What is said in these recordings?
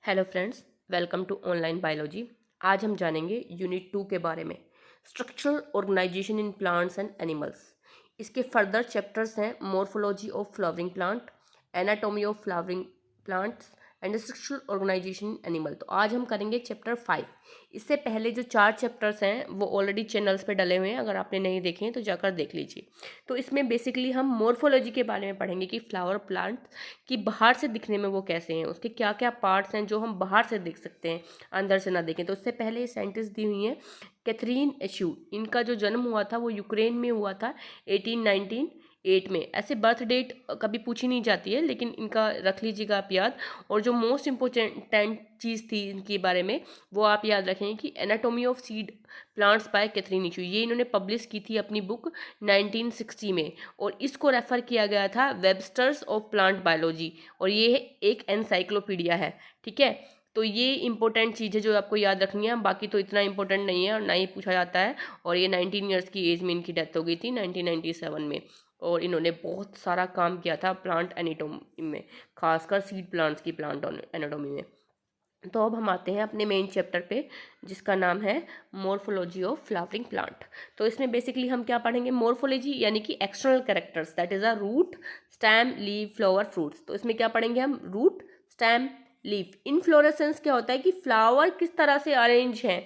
Hello friends, welcome to online biology. आज हम जानेंगे यूनिट 2 के बारे में, structural organization in plants and animals. इसके फर्दर चैप्टर्स हैं morphology of flowering plant, anatomy of flowering plants and structural organization in animal. तो आज हम करेंगे चैप्टर 5। इससे पहले जो 4 चैप्टर्स हैं वो ऑलरेडी चैनल्स पे डले हुए हैं, अगर आपने नहीं देखे हैं तो जाकर देख लीजिए। तो इसमें बेसिकली हम मॉर्फोलॉजी के बारे में पढ़ेंगे कि फ्लावर प्लांट कि बाहर से दिखने में वो कैसे हैं, उसके क्या क्या पार्ट्स हैं जो हम बाहर से देख सकते हैं, अंदर से ना देखें। तो उससे पहले साइंटिस्ट दी हुई हैं कैथरीन एशू। इनका जो जन्म हुआ था वो यूक्रेन में हुआ था 1898 में। ऐसे बर्थ डेट कभी पूछी नहीं जाती है, लेकिन इनका रख लीजिएगा आप याद। और जो मोस्ट इम्पोर्टेंट चीज़ थी इनके बारे में वो आप याद रखें कि anatomy of seed plants by Katherine Esau. ये इन्होंने पब्लिश की थी अपनी बुक 1960 में, और इसको रेफर किया गया था वेबस्टर्स ऑफ प्लांट बायोलॉजी, और ये एक एनसाइक्लोपीडिया है। ठीक है, तो ये इंपॉर्टेंट चीज़ है जो आपको याद रखनी है। बाकी तो इतना इंपॉर्टेंट नहीं है और ना ही पूछा जाता है। और ये 19 ईयर्स की एज में इनकी डेथ हो गई थी 1997 में, और इन्होंने बहुत सारा काम किया था प्लांट एनाटॉमी में, खासकर सीड प्लांट्स की प्लांट एनाटॉमी में। तो अब हम आते हैं अपने मेन चैप्टर पे, जिसका नाम है मॉर्फोलॉजी ऑफ फ्लावरिंग प्लांट। तो इसमें बेसिकली हम क्या पढ़ेंगे, मॉर्फोलॉजी यानी कि external characters, that is a root, stem, leave, flower, fruits. तो इसमें क्या पढ़ेंगे हम, रूट, स्टेम, लीफ। इनफ्लोरेसेंस क्या होता है कि फ्लावर किस तरह से अरेंज है,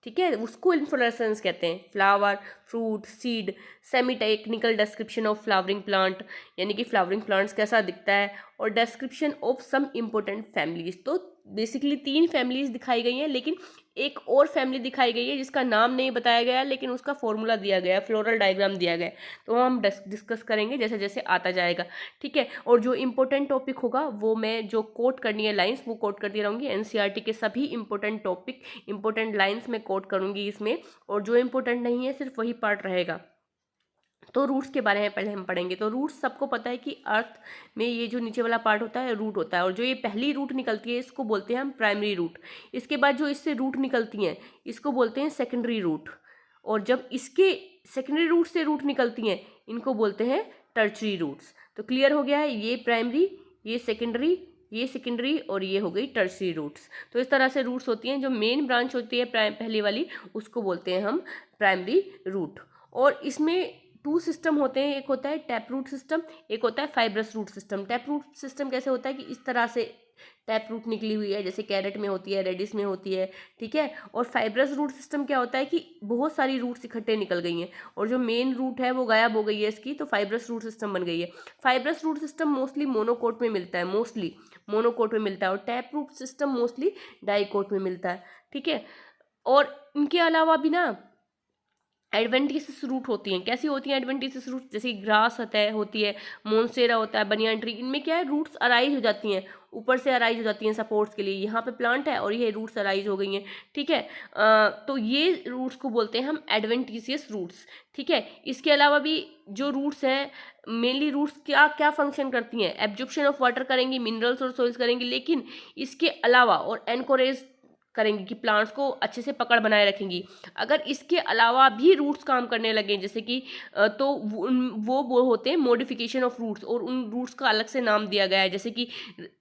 ठीक है, उसको इन्फ्लोरेसेंस कहते हैं। Flower, fruit, seed. Semi technical description of flowering plant यानी कि फ्लावरिंग प्लांट्स कैसा दिखता है, और description of some important families. तो बेसिकली 3 फैमिलीज दिखाई गई हैं, लेकिन एक और फैमिली दिखाई गई है जिसका नाम नहीं बताया गया, लेकिन उसका फॉर्मूला दिया गया है, फ्लोरल डायग्राम दिया गया है। तो हम डिस्कस करेंगे जैसे जैसे आता जाएगा। ठीक है, और जो इंपॉर्टेंट टॉपिक होगा वो मैं जो कोट करनी है लाइंस वो कोट करती रहूँगी। एनसीईआरटी के सभी इंपॉर्टेंट टॉपिक, इंपॉर्टेंट लाइंस मैं कोट करूँगी इसमें, और जो इंपॉर्टेंट नहीं है सिर्फ वही पार्ट रहेगा। तो रूट्स के बारे में पहले हम पढ़ेंगे। तो रूट्स सबको पता है कि अर्थ में ये जो नीचे वाला पार्ट होता है रूट होता है, और जो ये पहली रूट निकलती है इसको बोलते हैं हम प्राइमरी रूट। इसके बाद जो इससे रूट निकलती हैं इसको बोलते हैं सेकेंडरी रूट, और जब इसके सेकेंडरी रूट से रूट निकलती हैं इनको बोलते हैं टर्चरी रूट्स। तो क्लियर हो गया है, ये प्राइमरी, ये सेकेंडरी और ये हो गई टर्चरी रूट्स। तो इस तरह से रूट्स होती हैं। जो मेन ब्रांच होती है पहली वाली उसको बोलते हैं हम प्राइमरी रूट। और इसमें 2 सिस्टम होते हैं, एक होता है टैप रूट सिस्टम, एक होता है fibrous root system. Tap root system कैसे होता है कि इस तरह से टैप रूट निकली हुई है, जैसे कैरेट में होती है, रेडिस में होती है। ठीक है, और फाइब्रस रूट सिस्टम क्या होता है कि बहुत सारी रूट्स इकट्ठे निकल गई हैं और जो मेन रूट है वो गायब हो गई है इसकी, तो फाइब्रस रूट सिस्टम बन गई है। Fibrous root system mostly monocot में मिलता है, और tap root system mostly dicot में मिलता है। ठीक है, और इनके अलावा भी ना एडवेंटिसिस रूट होती हैं। कैसी होती हैं एडवेंटिसिस रूट, जैसे ग्रास होती है, मोन्सेरा होता है, बनियान ट्री, इनमें क्या है रूट्स अराइज हो जाती हैं, ऊपर से अराइज हो जाती हैं सपोर्ट्स के लिए। यहाँ पे प्लांट है और ये रूट्स अराइज हो गई हैं। ठीक है, तो ये रूट्स को बोलते हैं हम एडवेंटिसियस रूट्स। ठीक है, इसके अलावा भी जो रूट्स हैं, मेनली रूट्स क्या क्या फंक्शन करती हैं, एब्जॉर्प्शन ऑफ वाटर करेंगी, मिनरल्स और सोइल्स करेंगी, लेकिन इसके अलावा और एनकोरेज करेंगी कि प्लांट्स को अच्छे से पकड़ बनाए रखेंगी। अगर इसके अलावा भी रूट्स काम करने लगे जैसे कि तो वो होते हैं मॉडिफिकेशन ऑफ रूट्स, और उन रूट्स का अलग से नाम दिया गया है, जैसे कि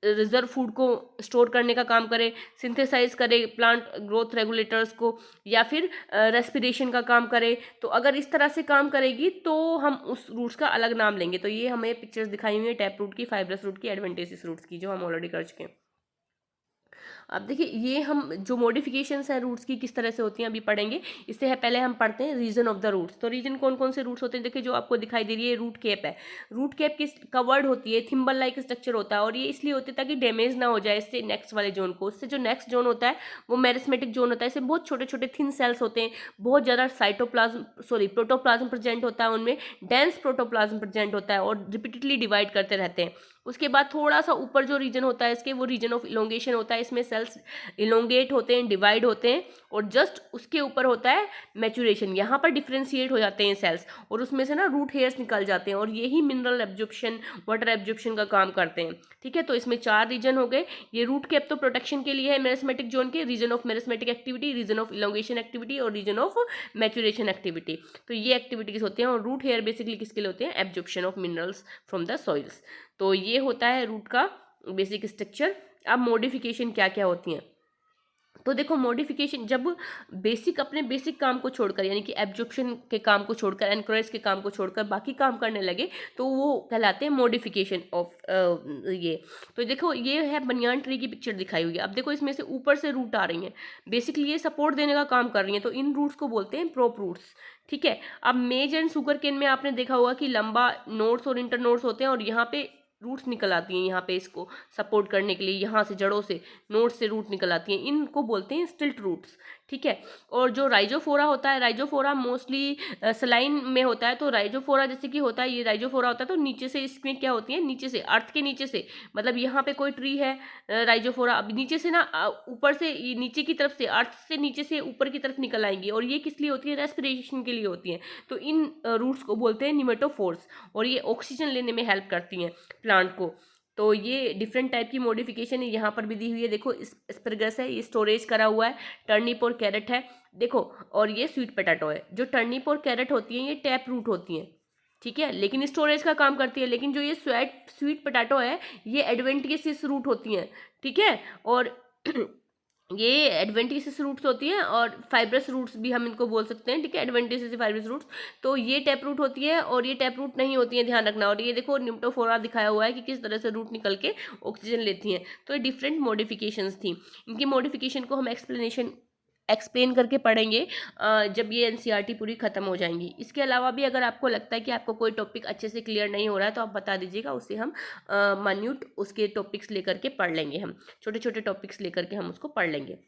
रिजर्व फूड को स्टोर करने का काम करे, सिंथेसाइज करे प्लांट ग्रोथ रेगुलेटर्स को, या फिर रेस्पिरेशन का काम करे। तो अगर इस तरह से काम करेगी तो हम उस रूट्स का अलग नाम लेंगे। तो ये हमें पिक्चर्स दिखाई हुई है टैप रूट की, फाइब्रस रूट की, एडवेंटिसिस रूट्स की, जो हम ऑलरेडी कर चुके हैं। अब देखिए ये हम जो मॉडिफिकेशंस हैं रूट्स की किस तरह से होती हैं अभी पढ़ेंगे। इससे है पहले हम पढ़ते हैं रीजन ऑफ द रूट्स। तो रीजन कौन कौन से रूट्स होते हैं, देखिए जो आपको दिखाई दे रही है रूट केप है। रूट केप किस कवर्ड होती है, थिम्बल लाइक स्ट्रक्चर होता है, और ये इसलिए होती है ताकि डैमेज ना हो जाए इससे नेक्स्ट वाले जोन को। इससे जो नेक्स्ट जोन होता है वो मेरिस्मेटिक जोन होता है। इससे बहुत छोटे छोटे थिन सेल्स होते हैं, बहुत ज़्यादा प्रोटोप्लाज्म प्रेजेंट होता है उनमें, डेंस प्रोटोप्लाज्म प्रेजेंट होता है, और रिपीटेडली डिवाइड करते रहते हैं। उसके बाद थोड़ा सा ऊपर जो रीजन होता है इसके, वो रीजन ऑफ इलोंगेशन होता है। इसमें सेल्स इलोंगेट होते हैं, डिवाइड होते हैं, और जस्ट उसके ऊपर होता है मैचुरेशन। यहाँ पर डिफ्रेंशिएट हो जाते हैं सेल्स, और उसमें से ना रूट हेयर्स निकल जाते हैं, और यही मिनरल एब्जॉर्प्शन, वाटर एब्जॉर्प्शन का काम करते हैं। ठीक है, तो इसमें 4 रीजन हो गए। ये रूट कैप तो प्रोटेक्शन के लिए है मेरिस्मेटिक जोन के, region of meristematic activity, region of elongation activity, और रीजन ऑफ मैचुरेशन एक्टिविटी। तो ये एक्टिविटीज होती हैं। और रूट हेयर बेसिकली किसके लिए होते हैं, absorption of minerals from the soils. तो ये होता है रूट का बेसिक स्ट्रक्चर। अब मॉडिफिकेशन क्या क्या होती हैं, तो देखो मॉडिफिकेशन जब अपने बेसिक काम को छोड़कर, यानी कि एब्जॉर्प्शन के काम को छोड़कर, एनकरेज के काम को छोड़कर बाकी काम करने लगे, तो वो कहलाते हैं मॉडिफिकेशन ऑफ ये। तो देखो ये है बनियान ट्री की पिक्चर दिखाई हुई है। अब देखो इसमें से ऊपर से रूट आ रही हैं, बेसिकली ये सपोर्ट देने का काम कर रही हैं, तो इन रूट्स को बोलते हैं प्रोप रूट्स। ठीक है। अब मेज एंड शुगर केन में आपने देखा होगा कि लंबा नोड्स और इंटर नोड्स होते हैं, और यहाँ पे रूट्स निकल आती हैं, यहाँ पे इसको सपोर्ट करने के लिए यहाँ से जड़ों से नोड से रूट निकल आती हैं, इनको बोलते हैं स्टिल्ट रूट्स। ठीक है। और जो राइजोफोरा होता है, राइजोफोरा मोस्टली सलाइन में होता है, तो राइजोफोरा जैसे कि होता है, ये राइजोफोरा होता है, तो नीचे से इसमें क्या होती है, नीचे से अर्थ के नीचे से, मतलब यहाँ पे कोई ट्री है राइजोफोरा, अब नीचे से ना ऊपर से नीचे की तरफ से, अर्थ से नीचे से ऊपर की तरफ निकल आएंगी, और ये किस लिए होती है, रेस्पिरेशन के लिए होती है। तो इन रूट्स को बोलते हैं निमेटोफोर्स, और ये ऑक्सीजन लेने में हेल्प करती हैं प्लांट को। तो ये डिफरेंट टाइप की मॉडिफिकेशन है, यहाँ पर भी दी हुई है। देखो एस्परगस है, ये स्टोरेज करा हुआ है, टर्निप और कैरेट है, देखो, और ये स्वीट पोटैटो है। जो टर्निप और कैरेट होती हैं ये टैप रूट होती हैं, ठीक है, लेकिन स्टोरेज का काम करती है। लेकिन जो ये स्वीट पोटैटो है ये एडवेंटिशियस रूट होती हैं, ठीक है, और ये एडवेंटिशियस रूट्स होती हैं, और फाइब्रस रूट्स भी हम इनको बोल सकते हैं, ठीक है, एडवेंटिशियस फाइब्रस रूट्स। तो ये टैप रूट होती है और ये टैप रूट नहीं होती है, ध्यान रखना। और ये देखो निम्टोफोरा दिखाया हुआ है कि किस तरह से रूट निकल के ऑक्सीजन लेती हैं। तो ये डिफरेंट मॉडिफिकेशंस थी, इनकी मॉडिफिकेशन को हम एक्सप्लेन करके पढ़ेंगे जब ये एनसीईआरटी पूरी ख़त्म हो जाएंगी। इसके अलावा भी अगर आपको लगता है कि आपको कोई टॉपिक अच्छे से क्लियर नहीं हो रहा है तो आप बता दीजिएगा, उससे हम मान्यूट उसके टॉपिक्स लेकर के पढ़ लेंगे, हम छोटे छोटे टॉपिक्स लेकर के हम उसको पढ़ लेंगे।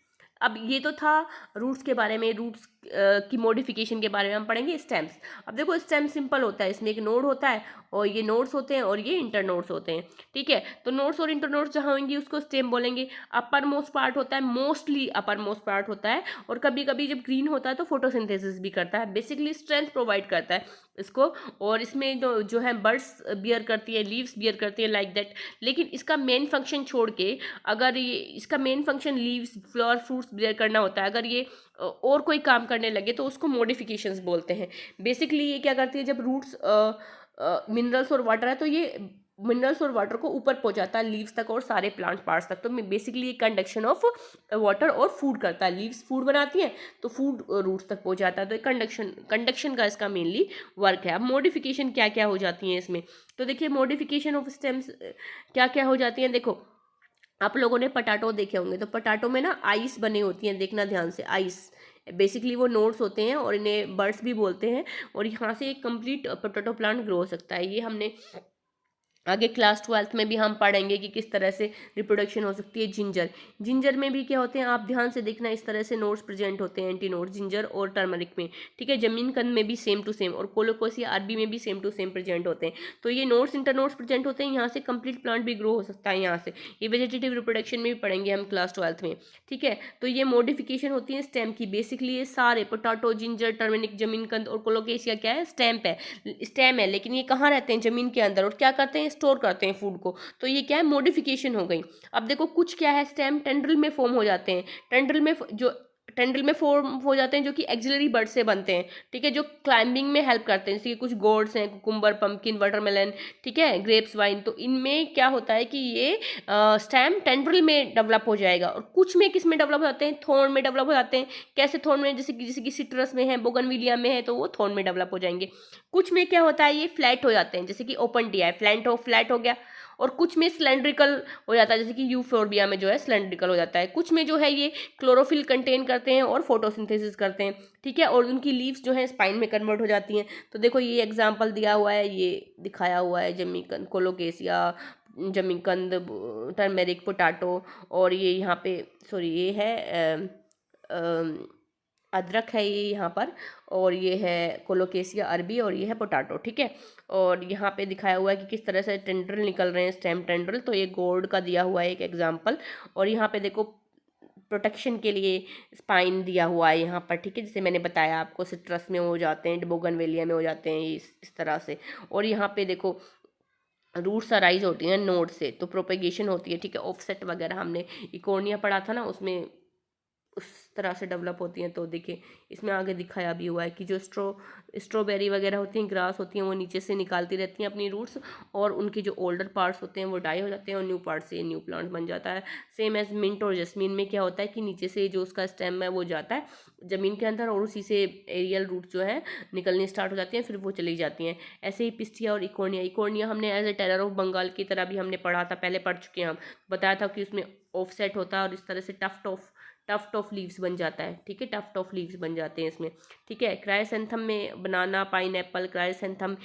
अब ये तो था रूट्स के बारे में, रूट्स की मॉडिफिकेशन के बारे में हम पढ़ेंगे। स्टेम्स, अब देखो स्टेम सिंपल होता है, इसमें एक नोड होता है और ये नोड्स होते हैं और ये इंटर नोड्स होते हैं, ठीक है। तो नोड्स और इंटर नोड्स जहाँ होंगी उसको स्टेम बोलेंगे। अपर मोस्ट पार्ट होता है, मोस्टली अपर मोस्ट पार्ट होता है, और कभी कभी जब ग्रीन होता है तो फोटोसिंथेसिस भी करता है, बेसिकली स्ट्रेंथ प्रोवाइड करता है इसको। और इसमें जो है बर्ड्स बियर करती है, लीव्स बियर करती है, लाइक दैट। लेकिन इसका मेन फंक्शन छोड़ के, अगर ये इसका main function leaves flower fruits bear करना होता है, अगर ये और कोई काम करने लगे तो उसको मॉडिफिकेशंस बोलते हैं। बेसिकली ये क्या करती है, जब रूट्स मिनरल्स और वाटर है तो ये मिनरल्स और वाटर को ऊपर पहुंचाता है लीव्स तक और सारे प्लांट पार्ट्स तक। तो बेसिकली ये कंडक्शन ऑफ वाटर और फूड करता है। लीव्स फूड बनाती हैं तो फूड रूट्स तक पहुंचाता है, तो कंडक्शन का इसका मेनली वर्क है। अब मॉडिफिकेशन क्या क्या हो जाती हैं इसमें, तो देखिए मॉडिफिकेशन ऑफ स्टेम्स क्या क्या हो जाती हैं। देखो आप लोगों ने पोटैटो देखे होंगे, तो पोटैटो में ना आइस बनी होती हैं, देखना ध्यान से, आइस बेसिकली वो नोड्स होते हैं और इन्हें बर्ड्स भी बोलते हैं, और यहाँ से एक कंप्लीट पोटैटो प्लांट ग्रो हो सकता है। ये हमने आगे क्लास 12th में भी हम पढ़ेंगे कि किस तरह से रिप्रोडक्शन हो सकती है। जिंजर में भी क्या होते हैं, आप ध्यान से देखना, इस तरह से नोड्स प्रेजेंट होते हैं, एंटी नोड्स जिंजर और टर्मरिक में, ठीक है। जमीन कंद में भी सेम टू सेम, और कोलोकोसिया अरबी में भी सेम टू सेम प्रेजेंट होते हैं। तो ये नोड्स इंटर नोड्स प्रेजेंट होते हैं, यहाँ से कंप्लीट प्लांट भी ग्रो हो सकता है यहाँ से। ये वेजिटेटिव रिप्रोडक्शन में भी पढ़ेंगे हम क्लास 12th में, ठीक है। तो ये मॉडिफिकेशन होती है स्टेम की। बेसिकली ये सारे पोटैटो, जिंजर, टर्मरिक, जमीन कंद और कोलोकेशिया क्या है, स्टेम है, लेकिन ये कहाँ रहते हैं, जमीन के अंदर, और क्या करते हैं, स्टोर करते हैं फूड को। तो ये क्या है, मॉडिफिकेशन हो गई। अब देखो कुछ क्या है, स्टेम टेंड्रिल में फॉर्म हो जाते हैं, टेंड्रिल में फॉर्म हो जाते हैं जो कि एक्सिलरी बर्ड से बनते हैं, ठीक है, जो क्लाइंबिंग में हेल्प करते हैं। जैसे कि कुछ गोड्स हैं, कुकुम्बर, पम्पकिन, वाटरमेलन, ठीक है, ग्रेप्स, वाइन। तो इनमें क्या होता है कि ये स्टेम टेंड्रिल में डेवलप हो जाएगा। और कुछ में किस में डेवलप हो जाते हैं, थॉर्न में डेवलप हो जाते हैं। कैसे थॉर्न में, जैसे कि सिट्रस में है, बोगनविलिया में है, तो वो थॉर्न में डेवलप हो जाएंगे। कुछ में क्या होता है, ये फ्लैट हो जाते हैं, जैसे कि ओपन टिया है, फ्लैट हो गया। और कुछ में सिलेंड्रिकल हो जाता है, जैसे कि यूफोर्बिया में जो है सिलेंड्रिकल हो जाता है। कुछ में जो है ये क्लोरोफिल कंटेन करते हैं और फोटोसिंथेसिस करते हैं, ठीक है, और उनकी लीव्स जो है स्पाइन में कन्वर्ट हो जाती हैं। तो देखो ये एग्जांपल दिया हुआ है, ये दिखाया हुआ है, जमीकंद, कोलोकेसिया, जमीकंद, टर्मेरिक, पोटैटो, और ये यहाँ पे सॉरी ये है अदरक है ये यहाँ पर, और ये है कोलोकेसिया अरबी, और ये है पोटैटो, ठीक है। और यहाँ पे दिखाया हुआ है कि किस तरह से टेंड्रिल निकल रहे हैं, स्टेम टेंड्रिल। तो ये गोर्ड का दिया हुआ है एक एग्जांपल। और यहाँ पे देखो प्रोटेक्शन के लिए स्पाइन दिया हुआ है यहाँ पर, ठीक है, जैसे मैंने बताया आपको, सिट्रस में हो जाते हैं, बोगनवेलिया में हो जाते हैं, इस तरह से। और यहाँ पे देखो रूट्स अराइज होती हैं नोड से, तो प्रोपेगेशन होती है, ठीक है। ऑफसेट वगैरह हमने इकोनिया पढ़ा था ना, उसमें उस तरह से डेवलप होती हैं। तो देखिए इसमें आगे दिखाया भी हुआ है कि जो स्ट्रॉबेरी वगैरह होती हैं, ग्रास होती हैं, वो नीचे से निकालती रहती हैं अपनी रूट्स, और उनके जो ओल्डर पार्ट्स होते हैं वो डाई हो जाते हैं और न्यू पार्ट से न्यू प्लांट बन जाता है। सेम एज मिंट और जस्मीन में क्या होता है कि नीचे से जो उसका स्टेम है वो जाता है ज़मीन के अंदर, और उसी से एरियल रूट जो है निकलनी स्टार्ट हो जाती हैं, फिर वो चली जाती हैं। ऐसे ही पिस्टिया और इकोर्निया हमने as a terror of Bengal की तरह भी हमने पढ़ा था, पहले पढ़ चुके हैं हम। बताया था कि उसमें ऑफसेट होता है और इस तरह से टफ्ट ऑफ लीव्स बन जाता है। ठीक है, टफ्ट ऑफ लीव्स बन जाते हैं इसमें। ठीक है, क्राइसेंथम में बनाना, पाइनएप्पल, क्राइसेंथम,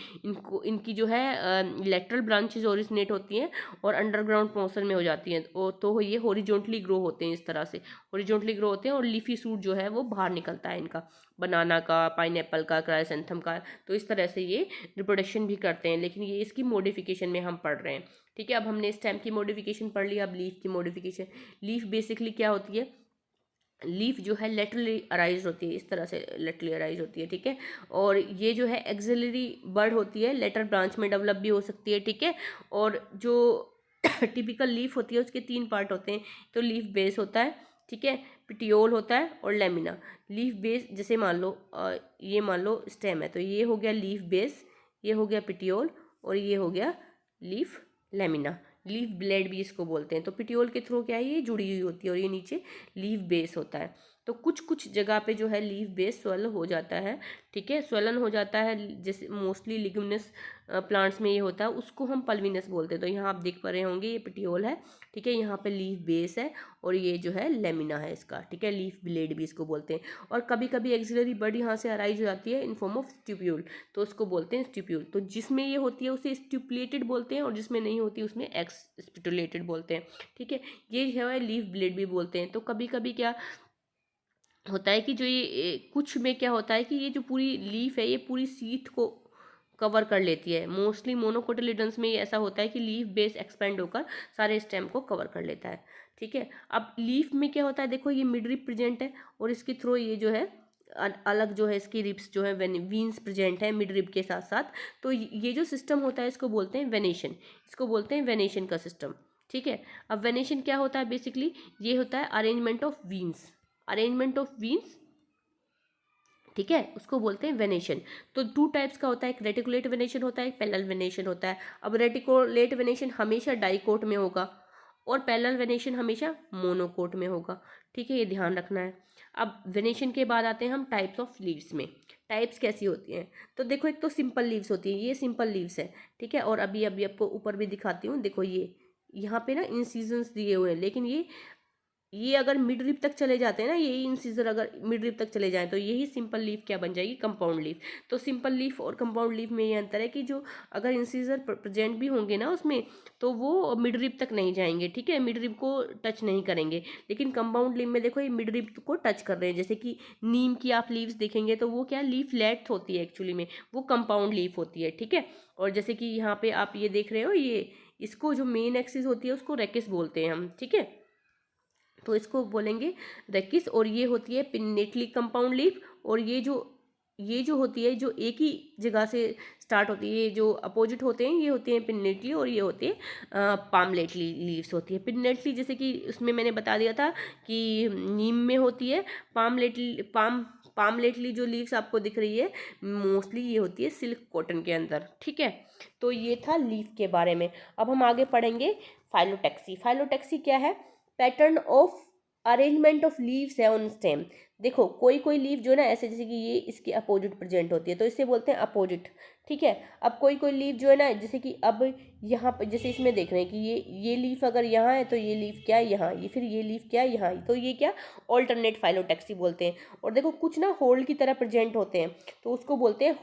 इनकी जो है लेटरल ब्रांचेज ओरिजिनेट होती हैं और अंडरग्राउंड पोर्शन में हो जाती हैं। तो ये हॉरिजॉन्टली ग्रो होते हैं, इस तरह से हॉरिजॉन्टली ग्रो होते हैं, और लीफी सूट जो है वो बाहर निकलता है इनका, बनाना का, पाइनएप्पल का, क्राइसेंथम का। तो इस तरह से ये रिप्रोडक्शन भी करते हैं, लेकिन ये इसकी मॉडिफिकेशन में हम पढ़ रहे हैं। ठीक है, अब हमने स्टेम की मॉडिफिकेशन पढ़ लिया, अब लीफ की मॉडिफिकेशन। लीफ बेसिकली क्या होती है, लीफ जो है लेटरली अराइज होती है, इस तरह से लेटरली अराइज होती है। ठीक है, और ये जो है एक्सिलरी बर्ड होती है, लेटर ब्रांच में डेवलप भी हो सकती है। ठीक है, और जो टिपिकल लीफ होती है उसके 3 पार्ट होते हैं। तो लीफ बेस होता है, ठीक है, पिटियोल होता है और लेमिना। लीफ बेस जैसे मान लो ये मान लो स्टेम है, तो ये हो गया लीफ बेस, ये हो गया पिटियोल, और ये हो गया लीफ लेमिना। लीफ ब्लेड भी इसको बोलते हैं। तो पिटियोल के थ्रू क्या है, ये जुड़ी हुई होती है, और ये नीचे लीफ बेस होता है। तो कुछ कुछ जगह पे जो है लीफ बेस स्वेल हो जाता है। ठीक है, स्वेलन हो जाता है, जैसे मोस्टली लिग्यूमिनस प्लांट्स में ये होता है, उसको हम पल्विनस बोलते हैं। तो यहाँ आप देख पा रहे होंगे ये पिटियोल है, ठीक है, यहाँ पे लीफ बेस है, और ये जो है लेमिना है इसका। ठीक है, लीफ ब्लेड भी इसको बोलते हैं। और कभी कभी एक्सिलरी बर्ड यहाँ से अराइज हो जाती है इन फॉर्म ऑफ स्टिप्यूल, तो उसको बोलते हैं स्टिप्यूल। तो जिसमें ये होती है उसे स्टिपुलेटेड बोलते हैं, और जिसमें नहीं होती उसमें एक्सपिटुलेटेड बोलते हैं। ठीक है, ये है लीफ ब्लेड भी बोलते हैं। तो कभी कभी क्या होता है कि जो ये कुछ में क्या होता है कि ये जो पूरी लीफ है ये पूरी सीट को कवर कर लेती है। मोस्टली मोनोकोटिलिडन्स में ये ऐसा होता है कि लीफ बेस एक्सपेंड होकर सारे स्टेम को कवर कर लेता है। ठीक है, अब लीफ में क्या होता है, देखो ये मिड रिप प्रेजेंट है, और इसके थ्रू ये जो है अलग जो है इसकी रिप्स जो है वीन्स प्रेजेंट है मिड रिप के साथ साथ। तो ये जो सिस्टम होता है इसको बोलते हैं वेनेशन, इसको बोलते हैं वेनेशन का सिस्टम। ठीक है, अब वेनेशन क्या होता है, बेसिकली ये होता है arrangement of veins, arrangement of veins. ठीक है, उसको बोलते हैं वेनेशन। तो 2 टाइप्स का होता है, एक रेटिकुलेट वेनेशन होता है, एक पैरेलल वेनेशन होता है। अब रेटिकुलेट वेनेशन हमेशा डाइकोट में होगा, और पैरेलल वेनेशन हमेशा मोनोकोट में होगा। ठीक है, ये ध्यान रखना है। अब वेनेशन के बाद आते हैं हम टाइप्स ऑफ लीव्स में। टाइप्स कैसी होती हैं, तो देखो एक तो सिंपल लीव्स होती है, ये सिंपल लीव्स है। ठीक है, और अभी अभी आपको ऊपर भी दिखाती हूँ, देखो ये यहाँ पे ना इंसिजन्स दिए हुए हैं, लेकिन ये अगर मिड रिप तक चले जाते हैं ना, ये इंसिजर अगर मिड रिप तक चले जाएं तो यही सिंपल लीफ क्या बन जाएगी, कंपाउंड लीफ। तो सिंपल लीफ और कंपाउंड लीफ में ये अंतर है कि जो अगर इंसिजर प्रेजेंट भी होंगे ना उसमें, तो वो मिड रिप तक नहीं जाएंगे। ठीक है, मिड रिप को टच नहीं करेंगे। लेकिन कंपाउंड लीफ में देखो ये मिड रिप को टच कर रहे हैं, जैसे कि नीम की आप लीव्स देखेंगे तो वो क्या लीफ लेट होती है, एक्चुअली में वो कंपाउंड लीफ होती है। ठीक है, और जैसे कि यहाँ पे आप ये देख रहे हो, ये इसको जो मेन एक्सिस होती है उसको रेकिस बोलते हैं हम। ठीक है, तो इसको बोलेंगे रेकिस, और ये होती है पिन्नेटली कंपाउंड लीफ, और ये जो होती है जो एक ही जगह से स्टार्ट होती है, ये जो अपोजिट होते हैं ये होते हैं पिन्नेटली, और ये होते हैं पामलेटली लीव्स होती है। पिन्नेटली जैसे कि उसमें मैंने बता दिया था कि नीम में होती है, पामलेटली जो लीव्स आपको दिख रही है मोस्टली ये होती है सिल्क कॉटन के अंदर। ठीक है, तो ये था लीफ के बारे में। अब हम आगे पढ़ेंगे फाइलोटैक्सी। फाइलोटैक्सी क्या है, pattern of arrangement of leaves है ऑन स्टेम। देखो कोई कोई लीफ जो ना ऐसे, जैसे कि ये इसके अपोजिट प्रेजेंट होती है तो इसे बोलते हैं अपोजिट। ठीक है, अब कोई कोई लीफ जो है ना, जैसे कि अब यहाँ पर जैसे इसमें देख रहे हैं कि ये लीफ अगर यहाँ है तो ये लीफ क्या है यहाँ, ये फिर ये लीफ क्या है यहाँ, तो ये क्या ऑल्टरनेट फाइलोटैक्सी बोलते हैं। और देखो कुछ ना होल्ड की तरह प्रेजेंट होते हैं तो उसको बोलते हैं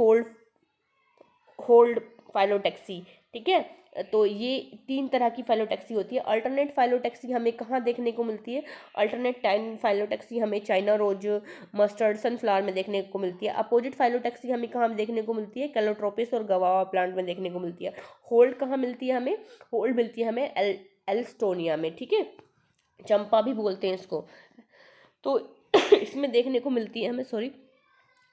होल्ड फाइलोटैक्सी। ठीक है, तो ये 3 तरह की फाइलोटैक्सी होती है। अल्टरनेट फाइलोटैक्सी हमें कहाँ देखने को मिलती है, अल्टरनेट टाइम फाइलोटैक्सी हमें चाइना रोज, मस्टर्ड, सनफ्लावर में देखने को मिलती है। अपोजिट फाइलोटैक्सी हमें कहाँ देखने को मिलती है, कैलोट्रोपिस और गवावा प्लांट में देखने को मिलती है। होल्ड कहाँ मिलती है हमें, होल्ड मिलती है हमें एल्स्टोनिया में। ठीक है, चंपा भी बोलते हैं इसको। तो इसमें देखने को मिलती है हमें, सॉरी,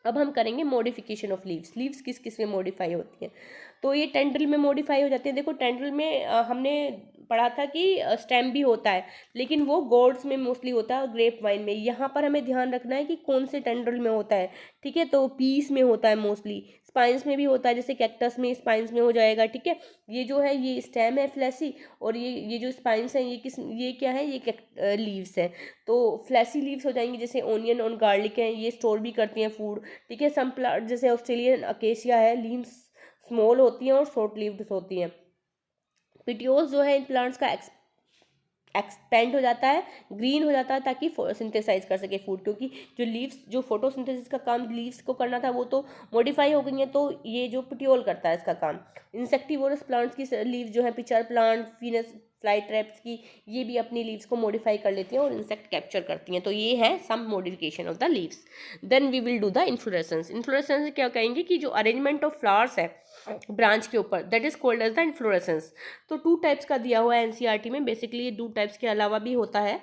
अब हम करेंगे मॉडिफिकेशन ऑफ लीव्स। लीव्स किस किस में मॉडिफाई होती हैं, तो ये टेंड्रिल में मॉडिफाई हो जाती है। देखो टेंड्रिल में हमने पढ़ा था कि स्टेम भी होता है, लेकिन वो गोड्स में मोस्टली होता है और ग्रेप वाइन में। यहाँ पर हमें ध्यान रखना है कि कौन से टेंड्रिल में होता है, ठीक है। तो पीस में होता है मोस्टली, स्पाइंस में भी होता है, जैसे कैक्टस में स्पाइंस में हो जाएगा, ठीक है। ये जो है ये स्टेम है फ्लैसी, और ये जो स्पाइंस हैं ये क्या है, ये लीव्स हैं। तो फ्लैसी लीव्स हो जाएंगी, जैसे ओनियन और गार्लिक हैं, ये स्टोर भी करती हैं फूड, ठीक है। सम प्लांट जैसे ऑस्ट्रेलियन अकेशिया है, लीव्स स्मॉल होती हैं और शॉर्ट लीव्ड होती हैं। पिटियोल्स जो है इन प्लांट्स का एक्सपेंड हो जाता है, ग्रीन हो जाता है, ताकि सिंथेसाइज कर सके फूड, क्योंकि जो लीव्स, जो फोटोसिंथेसिस का काम लीव्स को करना था वो तो मॉडिफाई हो गई हैं, तो ये जो पिटियोल करता है इसका काम। इंसेक्टिवोरस प्लांट्स की लीव जो है, पिचर प्लांट, फीनस फ्लाई ट्रैप्स की, ये भी अपनी लीव्स को मॉडिफाई कर लेती हैं और इंसेक्ट कैप्चर करती हैं। तो ये है some modification of the leaves. Then we will do the inflorescence. Inflorescence क्या कहेंगे कि जो अरेंजमेंट ऑफ फ्लावर्स है ब्रांच के ऊपर, that is called as the inflorescence. तो 2 टाइप्स का दिया हुआ है एनसीईआरटी में। बेसिकली ये 2 टाइप्स के अलावा भी होता है,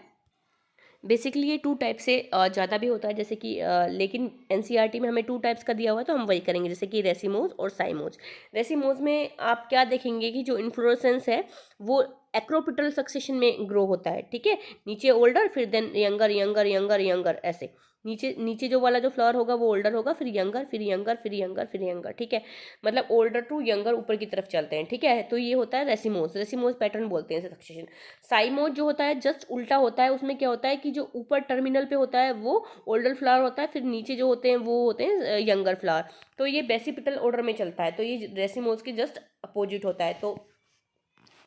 बेसिकली ये 2 टाइप से ज़्यादा भी होता है, जैसे कि लेकिन एनसीईआरटी में हमें 2 टाइप्स का दिया हुआ है तो हम वही करेंगे, जैसे कि रेसिमोज और साइमोज। रेसिमोज में आप क्या देखेंगे कि जो इन्फ्लोरेसेंस है वो एक्रोपिटल सक्सेशन में ग्रो होता है, ठीक है। नीचे ओल्डर, फिर then younger younger younger younger, ऐसे नीचे नीचे जो वाला जो फ्लावर होगा वो ओल्डर होगा, फिर यंगर, फिर यंगर, फिर यंगर, फिर यंगर, ठीक है। मतलब ओल्डर टू यंगर ऊपर की तरफ चलते हैं, ठीक है। तो ये होता है रेसिमोज। रेसिमोज पैटर्न बोलते हैं सक्सेशन। साइमोज जो होता है जस्ट उल्टा होता है, उसमें क्या होता है कि जो ऊपर टर्मिनल पे होता है वो ओल्डर फ्लावर होता है, फिर नीचे जो होते हैं वो होते हैं यंगर फ्लावर। तो ये बेसिपिटल ऑर्डर में चलता है, तो ये रेसिमोज के जस्ट अपोजिट होता है। तो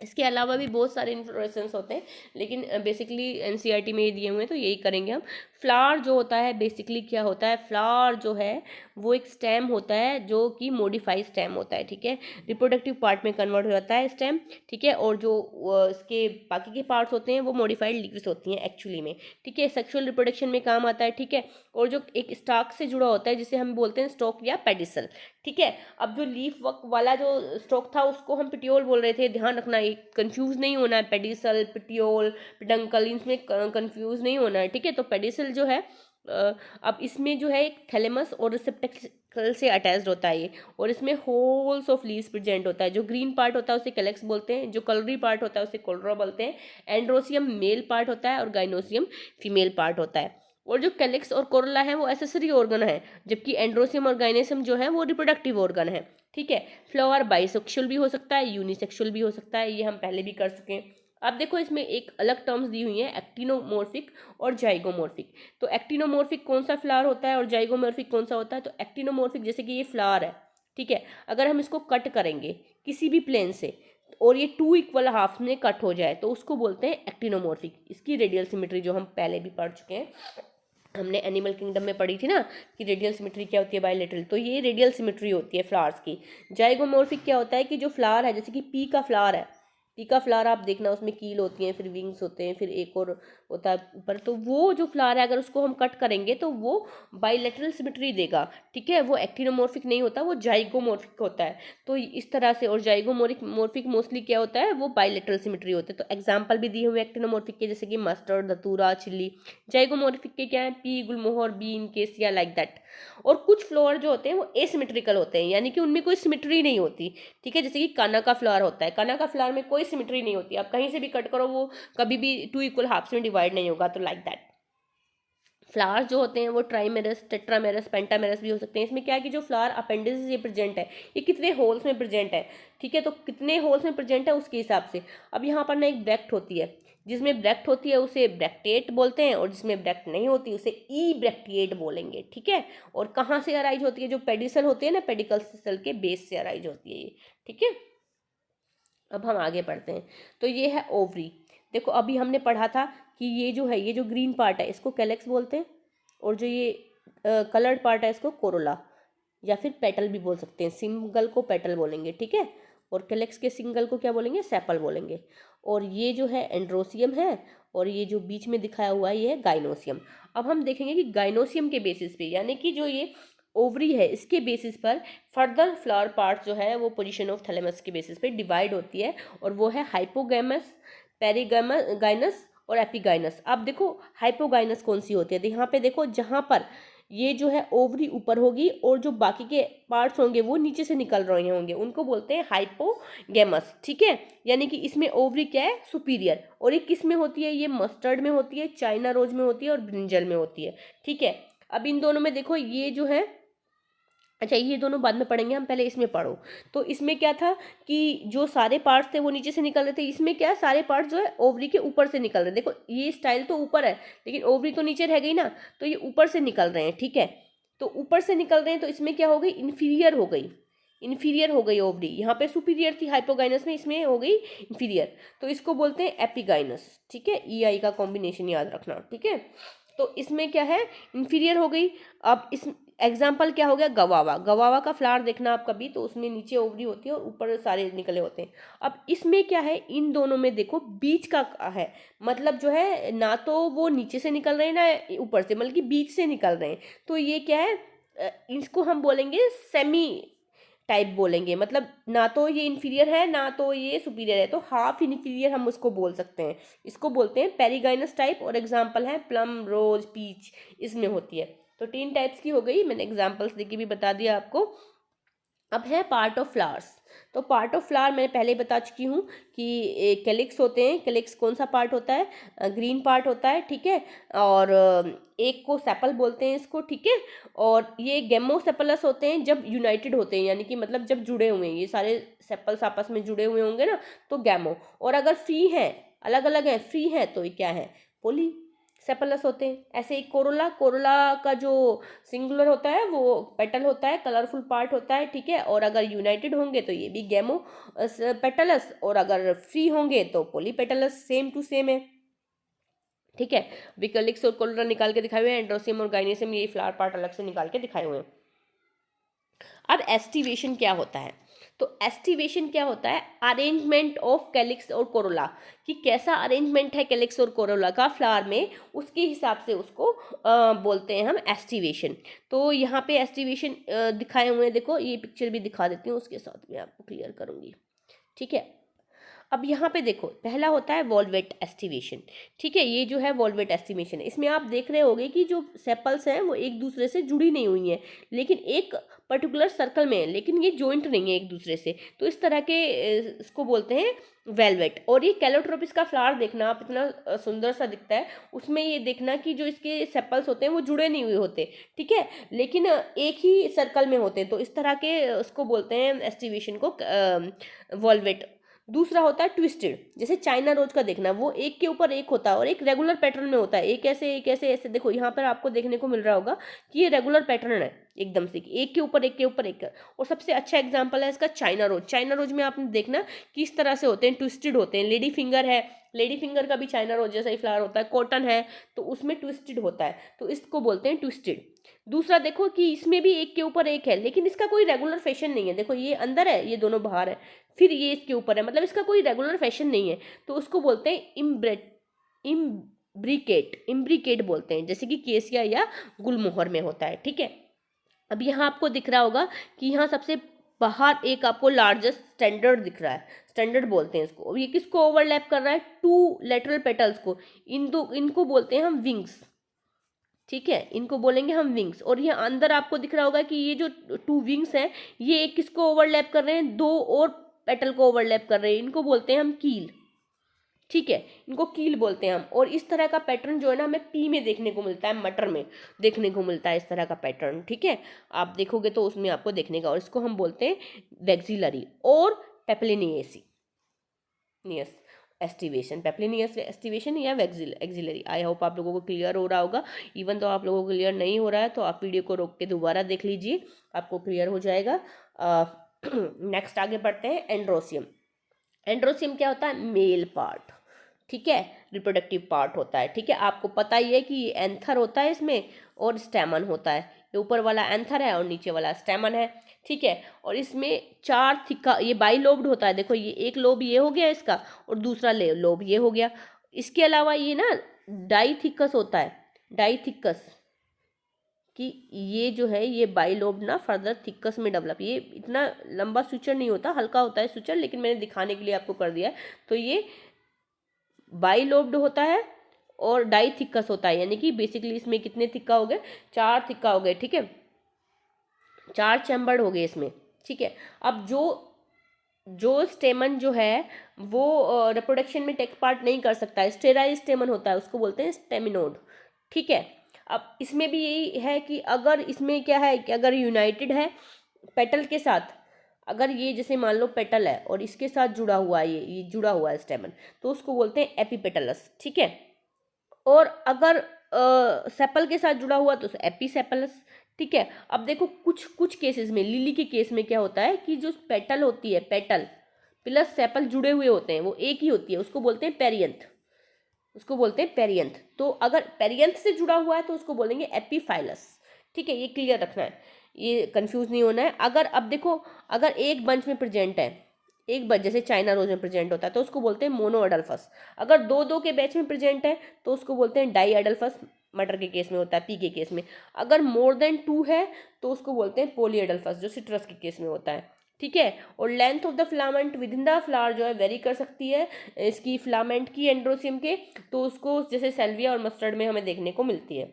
इसके अलावा भी बहुत सारे इन्फ्लोरेसेंस होते हैं, लेकिन बेसिकली एनसीईआरटी में ये दिए हुए हैं तो यही करेंगे हम। फ्लावर जो होता है बेसिकली क्या होता है, फ्लावर जो है वो एक स्टेम होता है जो कि मॉडिफाइड स्टेम होता है, ठीक है। रिप्रोडक्टिव पार्ट में कन्वर्ट हो जाता है स्टेम, ठीक है। और जो इसके बाकी के पार्ट्स होते हैं वो मॉडिफाइड लीव्स होती हैं एक्चुअली में, ठीक है। सेक्सुअल रिप्रोडक्शन में काम आता है, ठीक है। और जो एक स्टॉक से जुड़ा होता है जिसे हम बोलते हैं स्टॉक या पेडिसल, ठीक है। अब जो लीफ वर्क वाला जो स्टॉक था उसको हम पिटियोल बोल रहे थे, ध्यान रखना ये कंफ्यूज नहीं होना है, पेडिसल, पिटियोल, पिडंकल, इसमें कंफ्यूज नहीं होना है, ठीक है। तो पेडिसल जो है अब इसमें जो है एक थैलेमस और रिसेप्टेकल से अटैच्ड होता है ये, और इसमें होल्स ऑफ लीव्स प्रेजेंट होता है। जो ग्रीन पार्ट होता है उसे कैलेक्स बोलते हैं, जो कलरी पार्ट होता है उसे कोलरा बोलते हैं। एंड्रोसियम मेल पार्ट होता है और गाइनोसियम फीमेल पार्ट होता है। और जो कैलिक्स और कोरोला है वो एसेसरी ऑर्गन है, जबकि एंड्रोसियम और गाइनेसियम जो है वो रिप्रोडक्टिव ऑर्गन है, ठीक है। फ्लावर बाइसेक्सुअल भी हो सकता है, यूनिसेक्सुअल भी हो सकता है, ये हम पहले भी कर चुके हैं। अब देखो इसमें एक अलग टर्म्स दी हुई है, एक्टिनोमॉर्फिक और जाइगोमॉर्फिक। तो एक्टिनोमॉर्फिक कौन सा फ्लावर होता है और जाइगोमॉर्फिक कौन सा होता है। तो एक्टिनोमॉर्फिक जैसे कि ये फ्लावर है, ठीक है, अगर हम इसको कट करेंगे किसी भी प्लेन से और ये 2 इक्वल हाफ में कट हो जाए तो उसको बोलते हैं एक्टिनोमॉर्फिक। इसकी रेडियल सिमेट्री जो हम पहले भी पढ़ चुके हैं, हमने एनिमल किंगडम में पढ़ी थी ना कि रेडियल सिमेट्री क्या होती है, बायलेटरल, तो ये रेडियल सिमेट्री होती है फ्लावर्स की। जाइगोमॉर्फिक क्या होता है कि जो फ्लावर है, जैसे कि पी का फ्लावर है, पी का फ्लावर आप देखना उसमें कील होती हैं, फिर विंग्स होते हैं, फिर एक और होता है ऊपर, तो वो जो फ्लावर है अगर उसको हम कट करेंगे तो वो बायलेटरल सिमेट्री देगा, ठीक है। वो एक्टिनोमॉर्फिक नहीं होता, वो जाइगोमॉर्फिक होता है। तो इस तरह से, और जाइगोमॉर्फिक मोस्टली क्या होता है, वो बायलेटरल सिमेट्री होते हैं। तो एग्जाम्पल भी दिए हुए एक्टिनोमॉर्फिक के, जैसे कि मस्टर्ड, धतूरा, चिल्ली। जाइगोमॉर्फिक के क्या है, पी, गुलमोहर, बीन, केसिया, लाइक दैट। और कुछ फ्लावर जो होते हैं वो एसिमेट्रिकल होते हैं, यानी कि उनमें कोई सिमेट्री नहीं होती, ठीक है। जैसे कि काना का फ्लावर होता है, काना का फ्लावर में कोई सिमेट्री नहीं होती, आप कहीं से भी कट करो वो कभी भी 2 इक्वल हाफ्स में डिवाइड नहीं होगा, तो लाइक दैट। फ्लावर्स जो होते हैं वो ट्राइमेरस, टेट्रामेरस, पेंटामेरस भी हो सकते हैं। इसमें क्या है कि जो फ्लावर अपेंडिसेस ये प्रेजेंट है ये कितने होल्स में प्रेजेंट है, ठीक है। तो कितने होल्स में प्रेजेंट है उसके हिसाब से। अब यहाँ पर ना एक ब्रैक्ट होती है, जिसमें ब्रैक्ट होती है उसे ब्रैक्टेट बोलते हैं, और जिसमें ब्रैक्ट नहीं होती उसे ई ब्रैक्टिएट बोलेंगे, ठीक है। और कहाँ से अराइज होती है, जो पेडिसल होती है ना, पेडिकल सेल के बेस से अराइज होती है ये, ठीक है। अब हम आगे बढ़ते हैं। तो ये है ओवरी। देखो अभी हमने पढ़ा था कि ये जो है, ये जो ग्रीन पार्ट है इसको कैलेक्स बोलते हैं, और जो ये कलर्ड पार्ट है इसको कोरोला या फिर पेटल भी बोल सकते हैं। सिंगल को पेटल बोलेंगे, ठीक है। और कैलेक्स के सिंगल को क्या बोलेंगे, सेपल बोलेंगे। और ये जो है एंड्रोसियम है, और ये जो बीच में दिखाया हुआ है ये है गाइनोसियम। अब हम देखेंगे कि गाइनोसियम के बेसिस पे, यानी कि जो ये ओवरी है इसके बेसिस पर फर्दर फ्लावर पार्ट जो है वो पोजीशन ऑफ थैलेमस के बेसिस पे डिवाइड होती है, और वो है हाइपोगैमस, पेरिगाइनस और एपिगाइनस। अब देखो हाइपोगाइनस कौन सी होती है, तो यहाँ पे देखो जहाँ पर ये जो है ओवरी ऊपर होगी और जो बाकी के पार्ट्स होंगे वो नीचे से निकल रहे होंगे, उनको बोलते हैं हाइपोगैमस। ठीक है, यानी कि इसमें ओवरी क्या है, सुपीरियर। और ये किस में होती है, ये मस्टर्ड में होती है, चाइना रोज में होती है और ब्रिंजल में होती है। ठीक है, अब इन दोनों में देखो ये जो है, अच्छा ये दोनों बाद में पढ़ेंगे, हम पहले इसमें पढ़ो। तो इसमें क्या था कि जो सारे पार्ट्स थे वो नीचे से निकल रहे थे, इसमें क्या है सारे पार्ट्स जो है ओवरी के ऊपर से निकल रहे हैं। देखो ये स्टाइल तो ऊपर है लेकिन ओवरी तो नीचे रह गई ना, तो ये ऊपर से निकल रहे हैं। ठीक है, तो ऊपर से निकल रहे हैं तो इसमें क्या हो गई, इन्फीरियर हो गई, इन्फीरियर हो गई ओवरी। यहाँ पे सुपीरियर थी हाइपोगाइनस में, इसमें हो गई इन्फीरियर, तो इसको बोलते हैं एपिगाइनस। ठीक है, ई आई का कॉम्बिनेशन याद रखना। ठीक है, तो इसमें क्या है, इन्फीरियर हो गई। अब इस एग्जाम्पल क्या हो गया, गवावा। गवावा का फ्लावर देखना आप कभी, तो उसमें नीचे ओवरी होती है और ऊपर सारे निकले होते हैं। अब इसमें क्या है, इन दोनों में देखो बीच का है, मतलब जो है ना तो वो नीचे से निकल रहे हैं ना ऊपर से, बल्कि बीच से निकल रहे हैं। तो ये क्या है, इसको हम बोलेंगे सेमी टाइप बोलेंगे, मतलब ना तो ये इन्फीरियर है ना तो ये सुपीरियर है, तो हाफ इन्फीरियर हम उसको बोल सकते हैं। इसको बोलते हैं पेरिगाइनस टाइप, और एग्जाम्पल है प्लम, रोज, पीच, इसमें होती है। तो 3 टाइप्स की हो गई, मैंने एग्जाम्पल्स देके भी बता दिया आपको। अब है पार्ट ऑफ फ्लावर्स। तो पार्ट ऑफ फ्लावर मैंने पहले ही बता चुकी हूँ कि कैलिक्स होते हैं। कैलिक्स कौन सा पार्ट होता है, ग्रीन पार्ट होता है। ठीक है, और एक को सेपल बोलते हैं इसको। ठीक है, और ये गेमोसेपलस होते हैं जब यूनाइटेड होते हैं, यानी कि मतलब जब जुड़े हुए हैं, ये सारे सेपल्स आपस में जुड़े हुए होंगे ना, तो गैमो। और अगर फ्री हैं, अलग अलग हैं, फ्री है, तो ये क्या है, पोली सेपलस होते हैं। ऐसे ही कोरोला, कोरोला का जो सिंगुलर होता है वो पेटल होता है, कलरफुल पार्ट होता है। ठीक है, और अगर यूनाइटेड होंगे तो ये भी गैमो पेटलस, और अगर फ्री होंगे तो पोलीपेटलस, सेम टू सेम है। ठीक है, विकलिक्स और कोलोरा निकाल के दिखाए हुए हैं, एंड्रोसियम और गाइनेसियम ये फ्लावर पार्ट अलग से निकाल के दिखाए हुए हैं। अब एस्टिवेशन क्या होता है, तो एस्टिवेशन क्या होता है, अरेंजमेंट ऑफ कैलिक्स और कोरोला, कि कैसा अरेंजमेंट है कैलिक्स और कोरोला का फ्लावर में, उसके हिसाब से उसको बोलते हैं हम एस्टिवेशन। तो यहाँ पे एस्टिवेशन दिखाए हुए हैं, देखो ये पिक्चर भी दिखा देती हूँ, उसके साथ में आपको क्लियर करूँगी। ठीक है, अब यहाँ पे देखो पहला होता है वॉल्वेट एस्टिवेशन। ठीक है, ये जो है वॉल्वेट एस्टिमेशन है, इसमें आप देख रहे होंगे कि जो सेपल्स हैं वो एक दूसरे से जुड़ी नहीं हुई हैं, लेकिन एक पर्टिकुलर सर्कल में है, लेकिन ये जॉइंट नहीं है एक दूसरे से। तो इस तरह के इसको बोलते हैं वेलवेट। और ये कैलोट्रोपिस का फ्लावर देखना आप, इतना सुंदर सा दिखता है, उसमें ये देखना कि जो इसके सेपल्स होते हैं वो जुड़े नहीं हुए होते। ठीक है, लेकिन एक ही सर्कल में होते हैं, तो इस तरह के उसको बोलते हैं एस्टिवेशन को वॉल्वेट। दूसरा होता है ट्विस्टेड, जैसे चाइना रोज का देखना, वो एक के ऊपर एक होता है और एक रेगुलर पैटर्न में होता है, एक ऐसे एक ऐसे ऐसे। देखो यहाँ पर आपको देखने को मिल रहा होगा कि ये रेगुलर पैटर्न है एकदम से, एक के ऊपर एक के ऊपर एक। और सबसे अच्छा एग्जांपल है इसका चाइना रोज। चाइना रोज में आपने देखना कि इस तरह से होते हैं, ट्विस्टेड होते हैं। लेडी फिंगर है, लेडी फिंगर का भी चाइना रोज जैसा ही फ्लावर होता है। कॉटन है तो उसमें ट्विस्टेड होता है, तो इसको बोलते हैं ट्विस्टेड। दूसरा देखो कि इसमें भी एक के ऊपर एक है, लेकिन इसका कोई रेगुलर फैशन नहीं है। देखो ये अंदर है, ये दोनों बाहर है, फिर ये इसके ऊपर है, मतलब इसका कोई रेगुलर फैशन नहीं है, तो उसको बोलते हैं इम्ब्रिकेट। इम्ब्रिकेट बोलते हैं, जैसे कि केसिया या गुलमोहर में होता है। ठीक है, अब यहाँ आपको दिख रहा होगा कि यहाँ सबसे बाहर एक आपको लार्जेस्ट स्टैंडर्ड दिख रहा है, स्टैंडर्ड बोलते हैं इसको। ये किसको ओवरलैप कर रहा है, 2 लेटरल पेटल्स को। इनको बोलते हैं हम विंग्स। ठीक है, इनको बोलेंगे हम विंग्स। और ये अंदर आपको दिख रहा होगा कि ये जो 2 विंग्स हैं, ये एक किसको ओवरलैप कर रहे हैं, 2 और पेटल को ओवरलैप कर रहे हैं, इनको बोलते हैं हम कील। ठीक है, इनको कील बोलते हैं हम। और इस तरह का पैटर्न जो है ना हमें पी में देखने को मिलता है, मटर में देखने को मिलता है इस तरह का पैटर्न। ठीक है, आप देखोगे तो उसमें आपको देखने का, और इसको हम बोलते हैं वैक्सिलरी और पेपलिनियसी नियस एस्टिवेशन, पेपलिनियस एस्टिवेशन या एक्सिलरी। आई होप आप लोगों को क्लियर हो रहा होगा। इवन तो आप लोगों को क्लियर नहीं हो रहा है तो आप वीडियो को रोक के दोबारा देख लीजिए, आपको क्लियर हो जाएगा। नेक्स्ट आगे बढ़ते हैं, एंड्रोसियम। एंड्रोसियम क्या होता है, मेल पार्ट। ठीक है, रिप्रोडक्टिव पार्ट होता है। ठीक है, आपको पता ही है कि ये एंथर होता है इसमें और स्टेमन होता है। ये ऊपर वाला एंथर है और नीचे वाला स्टेमन है। ठीक है, और इसमें 4 थिक्का, ये बाइलोब्ड होता है। देखो ये एक लोब ये हो गया इसका, और दूसरा लोब ये हो गया। इसके अलावा ये ना डाइथिकस होता है, डाइथिकस, कि ये जो है ये बाइलोब ना फर्दर थिकस में डेवलप, ये इतना लंबा सुचर नहीं होता, हल्का होता है सुचर, लेकिन मैंने दिखाने के लिए आपको कर दिया है। तो ये बाइलोब्ड होता है और डाई थिकस होता है, यानी कि बेसिकली इसमें कितने थिक्का हो गए, 4 थिक्का हो गए, ठीक है, 4 चैम्बर्ड हो गए इसमें, ठीक है। अब जो जो स्टेमन जो है वो रिप्रोडक्शन में टेक पार्ट नहीं कर सकता है, स्टेराइल स्टेमन होता है, उसको बोलते हैं स्टेमिनोड, ठीक है। अब इसमें भी यही है कि अगर इसमें क्या है कि अगर यूनाइटेड है पेटल के साथ, अगर ये जैसे मान लो पेटल है और इसके साथ जुड़ा हुआ है, ये जुड़ा हुआ है स्टेमन, तो उसको बोलते हैं एपीपेटलस, ठीक है। और अगर सेपल के साथ जुड़ा हुआ तो एपीसेपलस, ठीक है। अब देखो कुछ कुछ केसेस में, लिली के केस में क्या होता है कि जो पेटल होती है, पेटल प्लस सेपल जुड़े हुए होते हैं, वो एक ही होती है, उसको बोलते हैं पेरियंथ, उसको बोलते हैं पेरियंथ। तो अगर पेरियंथ से जुड़ा हुआ है तो उसको बोलेंगे एपीफाइलस, ठीक है, ये क्लियर रखना है, ये कंफ्यूज नहीं होना है। अगर अब देखो, अगर एक बंच में प्रेजेंट है, एक बंच जैसे चाइना रोज में प्रेजेंट होता है तो उसको बोलते हैं मोनो अडल्फस। अगर दो दो के बैच में प्रेजेंट है तो उसको बोलते हैं डाई अडल्फस, मटर के केस में होता है, पी के केस में। अगर मोर देन 2 है तो उसको बोलते हैं पॉली अडल्फस, जो सिट्रस के केस में होता है, ठीक है। और length of the filament with in the flower जो है वेरी कर सकती है इसकी फिलामेंट की, एंड्रोसियम के, तो उसको जैसे सेल्विया और मस्टर्ड में हमें देखने को मिलती है।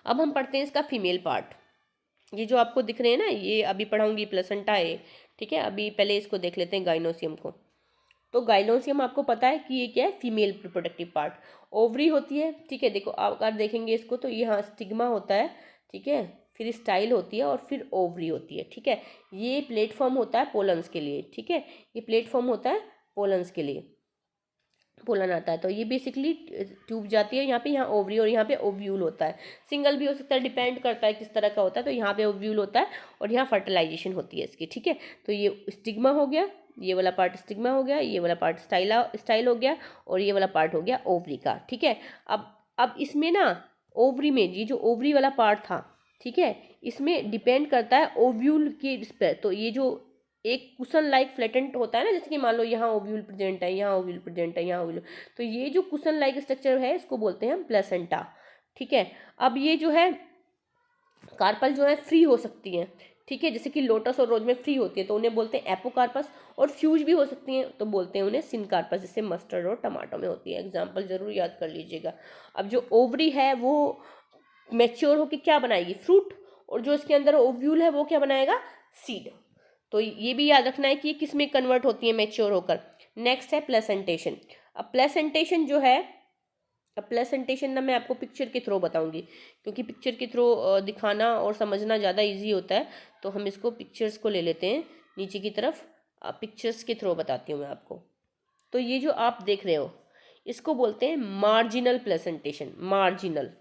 अब हम पढ़ते हैं इसका फीमेल पार्ट। ये जो आपको दिख रहे हैं ना, ये अभी पढ़ाऊंगी प्लेसेंटा है, ठीक है। अभी पहले इसको देख लेते हैं गाइनोसियम को। तो गाइनोसियम आपको पता है कि ये क्या है, फीमेल रिप्रोडक्टिव पार्ट, ओवरी होती है, ठीक है। देखो आप अगर देखेंगे इसको तो यहाँ स्टिग्मा होता है, ठीक है, फिर स्टाइल होती है और फिर ओवरी होती है, ठीक है। ये प्लेटफॉर्म होता है पोलन्स के लिए, ठीक है, ये प्लेटफॉर्म होता है पोलन्स के लिए, पोलन आता है। तो ये बेसिकली ट्यूब जाती है यहाँ पे, यहाँ ओवरी और यहाँ पे ओव्यूल होता है, सिंगल भी हो सकता है, डिपेंड करता है किस तरह का होता है। तो यहाँ पे ओव्यूल होता है और यहाँ फर्टिलाइजेशन होती है इसकी, ठीक है। तो ये स्टिग्मा हो गया, ये वाला पार्ट स्टिग्मा हो गया, ये वाला पार्ट स्टाइल हो गया, और ये वाला पार्ट हो गया ओवरी का, ठीक है। अब इसमें ना ओवरी में ये जो ओवरी वाला पार्ट था, ठीक है, इसमें डिपेंड करता है ओव्यूल के इस पर। तो ये जो एक कुशन लाइक फ्लैटेंट होता है ना, जैसे कि मान लो यहाँ ओव्यूल प्रेजेंट है, यहाँ ओव्यूल प्रेजेंट है, यहाँ ओव्यूल, तो ये जो कुशन लाइक स्ट्रक्चर है इसको बोलते हैं हम प्लेसेंटा, ठीक है। अब ये जो है कार्पल जो है फ्री हो सकती हैं, ठीक है, जैसे कि लोटस और रोज में फ्री होती है तो उन्हें बोलते हैं एपोकार्पस, और फ्यूज भी हो सकती हैं तो बोलते हैं उन्हें सिनकार्पस, जैसे मस्टर्ड और टमाटो में होती है। एग्जाम्पल जरूर याद कर लीजिएगा। अब जो ओवरी है वो मैच्योर होकर क्या बनाएगी, फ्रूट, और जो इसके अंदर ओव्यूल है वो क्या बनाएगा, सीड। तो ये भी याद रखना है कि ये किस में कन्वर्ट होती है मैच्योर होकर। नेक्स्ट है प्लेसेंटेशन। अब प्लेसेंटेशन जो है, अब प्लेसेंटेशन ना मैं आपको पिक्चर के थ्रू बताऊंगी, क्योंकि पिक्चर के थ्रू दिखाना और समझना ज़्यादा इजी होता है। तो हम इसको पिक्चर्स को ले लेते हैं नीचे की तरफ, पिक्चर्स के थ्रू बताती हूँ मैं आपको। तो ये जो आप देख रहे हो इसको बोलते हैं मार्जिनल प्लेसेंटेशन, मार्जिनल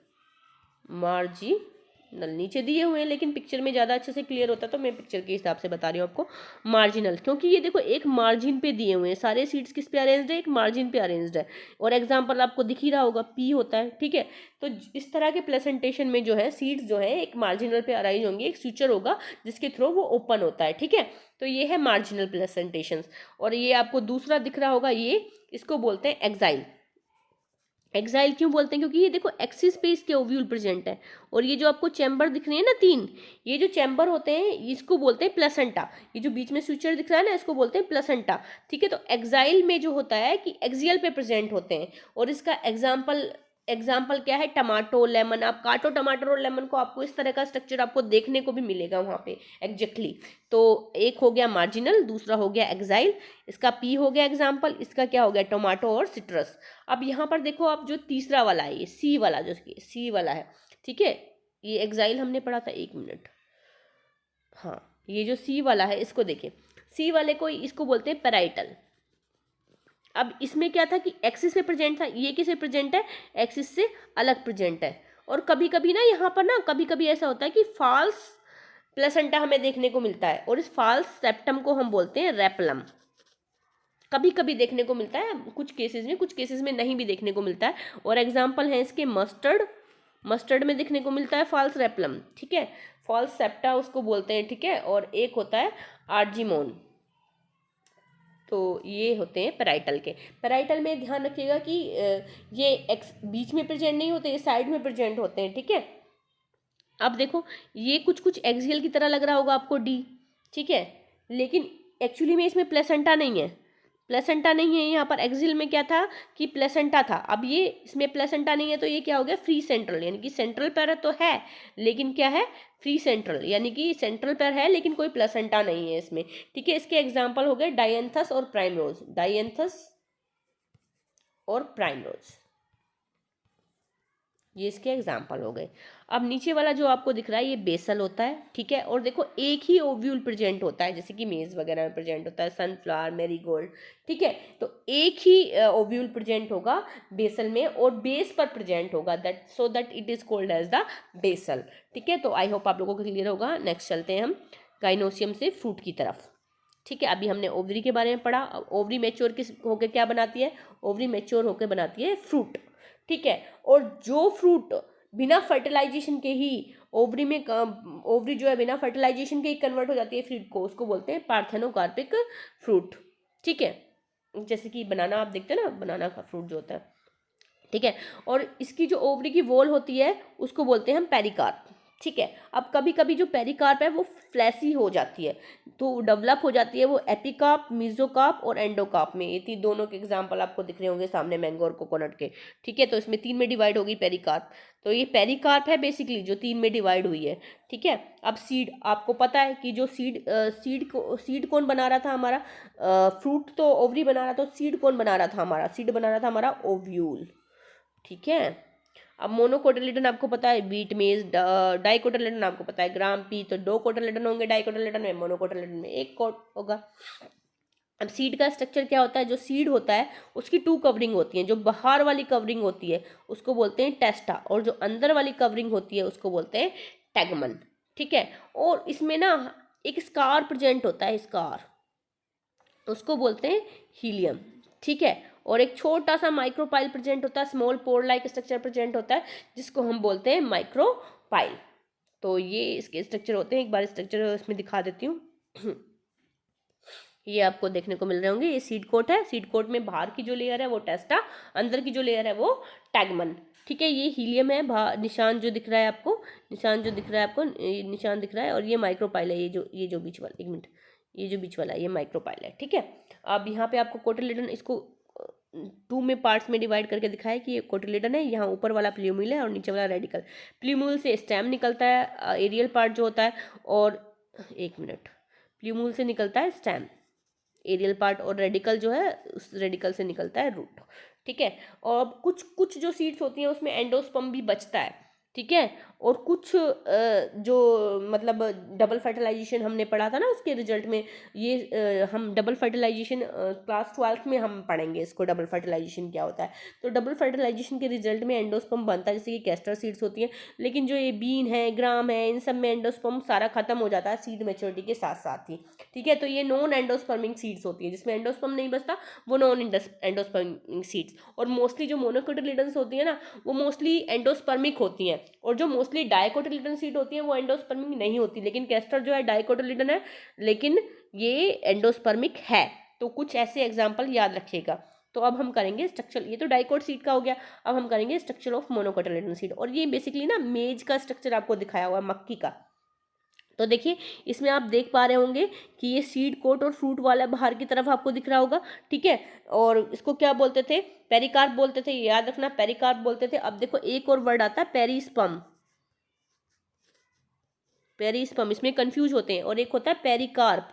नीचे दिए हुए हैं लेकिन पिक्चर में ज़्यादा अच्छे से क्लियर होता है तो मैं पिक्चर के हिसाब से बता रही हूँ आपको। मार्जिनल, क्योंकि ये देखो एक मार्जिन पे दिए हुए हैं, सारे सीड्स किस पे अरेंज्ड है, एक मार्जिन पे अरेंज्ड है, और एग्जाम्पल आपको दिख ही रहा होगा, पी होता है, ठीक है। तो इस तरह के प्लेसेंटेशन में जो है सीड्स जो है एक मार्जिनल पे अरेंज होंगे, एक स्यूचर होगा जिसके थ्रू वो ओपन होता है, ठीक है। तो ये है मार्जिनल प्लेसेंटेशन। और ये आपको दूसरा दिख रहा होगा, ये इसको बोलते हैं एक्साइल। एक्साइल क्यों बोलते हैं, क्योंकि ये देखो एक्सिस पे इसके ओव्यूल प्रेजेंट है, और ये जो आपको चैम्बर दिख रहे हैं ना 3, ये जो चैम्बर होते हैं इसको बोलते हैं प्लेसेंटा। ये जो बीच में स्विचर दिख रहा है ना इसको बोलते हैं प्लेसेंटा, ठीक है। तो एक्साइल में जो होता है कि एक्सियल पे प्रेजेंट होते हैं, और इसका एग्जाम्पल क्या है, टमाटो, लेमन। आप काटो टमाटर और लेमन को, आपको इस तरह का स्ट्रक्चर आपको देखने को भी मिलेगा वहाँ पे एग्जैक्टली। तो एक हो गया मार्जिनल, दूसरा हो गया एक्साइल, इसका पी हो गया एग्जाम्पल, इसका क्या हो गया टोमेटो और सिट्रस। अब यहाँ पर देखो आप जो तीसरा वाला है, ये सी वाला, जो सी वाला है, ठीक है, ये एक्साइल हमने पढ़ा था, 1 मिनट, हाँ, ये जो सी वाला है इसको देखिए, सी वाले को इसको बोलते हैं पेराइटल। अब इसमें क्या था कि एक्सिस पे प्रेजेंट था, ये किसे प्रेजेंट है, एक्सिस से अलग प्रेजेंट है। और कभी कभी ना यहाँ पर ना कभी कभी ऐसा होता है कि फॉल्स प्लेसेंटा हमें देखने को मिलता है, और इस फॉल्स सेप्टम को हम बोलते हैं रेपलम। कभी कभी देखने को मिलता है, कुछ केसेस में नहीं भी देखने को मिलता है। और एग्जाम्पल है इसके मस्टर्ड में देखने को मिलता है फॉल्स रेपलम, ठीक है, फॉल्स सेप्टा उसको बोलते हैं, ठीक है। और एक होता है आर्जिमोन। तो ये होते हैं पेराइटल के। पेराइटल में ध्यान रखिएगा कि ये बीच में प्रेजेंट नहीं होते, ये साइड में प्रेजेंट होते हैं, ठीक है। अब देखो ये कुछ एक्सियल की तरह लग रहा होगा आपको डी, ठीक है, लेकिन एक्चुअली में इसमें प्लेसेंटा नहीं है, प्लेसेंटा नहीं है यहाँ पर। एक्सिल में क्या था कि प्लेसेंटा था, अब ये इसमें प्लेसेंटा नहीं है तो ये क्या हो गया, फ्री सेंट्रल, यानी कि सेंट्रल पैर तो है लेकिन क्या है, फ्री सेंट्रल, यानी कि सेंट्रल पैर है लेकिन कोई प्लेसेंटा नहीं है इसमें। ठीक है, इसके एग्जाम्पल हो गए डायंथस और प्राइमरोज, डायंथस और प्राइमरोज, ये इसके एग्जाम्पल हो गए। अब नीचे वाला जो आपको दिख रहा है ये बेसल होता है। ठीक है, और देखो एक ही ओव्यूल प्रेजेंट होता है, जैसे कि मेज वगैरह में प्रेजेंट होता है, सनफ्लावर, मैरीगोल्ड। ठीक है, तो एक ही ओव्यूल प्रेजेंट होगा बेसल में और बेस पर प्रेजेंट होगा, that so that it is called as the basal. ठीक है, तो आई होप आप लोगों को क्लियर होगा। नेक्स्ट चलते हैं हम गाइनोसियम से फ्रूट की तरफ। ठीक है, अभी हमने ओवरी के बारे में पढ़ा। ओवरी मैच्योर किस होकर क्या बनाती है, ओवरी मैच्योर होकर बनाती है फ्रूट। ठीक है, और जो फ्रूट बिना फर्टिलाइजेशन के ही ओवरी में, ओवरी जो है बिना फर्टिलाइजेशन के ही कन्वर्ट हो जाती है फ्रूट को, उसको बोलते हैं पार्थेनोकार्पिक फ्रूट। ठीक है, जैसे कि बनाना आप देखते हैं ना, बनाना का फ्रूट जो होता है। ठीक है, और इसकी जो ओवरी की वॉल होती है उसको बोलते हैं हम पेरिकार्प। ठीक है, अब कभी कभी जो पेरिकार्प है वो फ्लैसी हो जाती है, तो डेवलप हो जाती है वो एपिकार्प, मीजोकार्प और एंडोकार्प में। ये दोनों के एग्जांपल आपको दिख रहे होंगे सामने, मैंगो और कोकोनट के। ठीक है, तो इसमें 3 में डिवाइड होगी पेरिकार्प, तो ये पेरिकार्प है बेसिकली जो 3 में डिवाइड हुई है। ठीक है, अब सीड, आपको पता है कि जो सीड कौन बना रहा था हमारा, फ्रूट तो ओवरी बना रहा था, सीड कौन बना रहा था हमारा, सीड बना रहा था हमारा ओव्यूल। ठीक है, अब मोनोकोटिलेडन आपको पता है बीट मेज, डाइकोटिलेडन आपको पता है ग्राम पी, तो 2 कोटिलेडन होंगे डाइकोटिलेडन में, मोनोकोटिलेडन में 1 कोट होगा। अब सीड का स्ट्रक्चर क्या होता है, जो सीड होता है उसकी 2 कवरिंग होती हैं, जो बाहर वाली कवरिंग होती है उसको बोलते हैं टेस्टा, और जो अंदर वाली कवरिंग होती है उसको बोलते हैं टैगमन। ठीक है, और इसमें ना एक स्कार प्रेजेंट होता है, स्कार, उसको बोलते हैं हीलियम। ठीक है, और एक छोटा सा माइक्रोपाइल प्रेजेंट होता है, small pore like structure present होता है, जिसको हम बोलते हैं माइक्रोपाइल। तो ये इसके स्ट्रक्चर होते हैं, एक बार स्ट्रक्चर इसमें दिखा देती हूँ। ये आपको देखने को मिल रहे होंगे, ये सीड कोट है, सीड कोट में बाहर की जो लेयर है वो टेस्टा, अंदर की जो लेयर है वो टैगमन। ठीक है, ये हीलियम है, निशान जो दिख रहा है आपको, निशान जो दिख रहा है आपको, निशान दिख रहा है, और ये माइक्रोपाइल है, ये जो बीच वाला, 1 मिनट, ये जो बीच वाला है ये माइक्रोपाइल है। ठीक है, अब यहाँ पे आपको कोटिलेडन, इसको 2 में पार्ट्स में डिवाइड करके दिखाया कि ये कोटिलेडन है, यहाँ ऊपर वाला प्ल्यूमिल है और नीचे वाला रेडिकल। प्ल्यूमिल से स्टेम निकलता है, एरियल पार्ट जो होता है, और 1 मिनट, प्ल्यूमिल से निकलता है स्टेम, एरियल पार्ट, और रेडिकल जो है उस रेडिकल से निकलता है रूट। ठीक है, और कुछ कुछ जो सीड्स होती हैं उसमें एंडोस्पर्म भी बचता है। ठीक है, और कुछ जो मतलब डबल फर्टिलाइजेशन हमने पढ़ा था ना उसके रिजल्ट में, ये हम डबल फर्टिलाइजेशन क्लास 12th में हम पढ़ेंगे इसको, डबल फर्टिलाइजेशन क्या होता है। तो डबल फर्टिलाइजेशन के रिजल्ट में एंडोस्पर्म बनता है, जैसे कि कैस्टर सीड्स होती हैं, लेकिन जो ये बीन है, ग्राम है, इन सब में एंडोस्पर्म सारा खत्म हो जाता है सीड मेच्योरिटी के साथ साथ ही। ठीक है, तो ये नॉन एंडोस्पर्मिंग सीड्स होती है, जिसमें एंडोस्पर्म नहीं बचता वो नॉन एंडोस्पर्मिंग सीड्स। और मोस्टली जो मोनोकोटिलेडन्स होती है ना वो मोस्टली एंडोस्पर्मिक होती हैं, और जो मोस्टली डाइकोटिलेडन सीड होती है वो एंडोस्पर्मिक नहीं होती, लेकिन कैस्टर जो है डाइकोटिलेडन है लेकिन ये एंडोस्पर्मिक है। तो कुछ ऐसे एग्जाम्पल याद रखिएगा। तो अब हम करेंगे स्ट्रक्चर, ये तो डाइकोट सीड का हो गया, अब हम करेंगे स्ट्रक्चर ऑफ मोनोकोटिलेडन सीड, और ये बेसिकली ना मेज का स्ट्रक्चर आपको दिखाया हुआ है, मक्की का। तो देखिए इसमें आप देख पा रहे होंगे कि ये सीड कोट और फ्रूट वाला बाहर की तरफ आपको दिख रहा होगा। ठीक है, और इसको क्या बोलते थे, पेरिकार्प बोलते थे, याद रखना पेरिकार्प बोलते थे। अब देखो एक और वर्ड आता है पेरिस्पर्म, पेरिस्पर्म इसमें कंफ्यूज होते हैं, और एक होता है पेरिकार्प,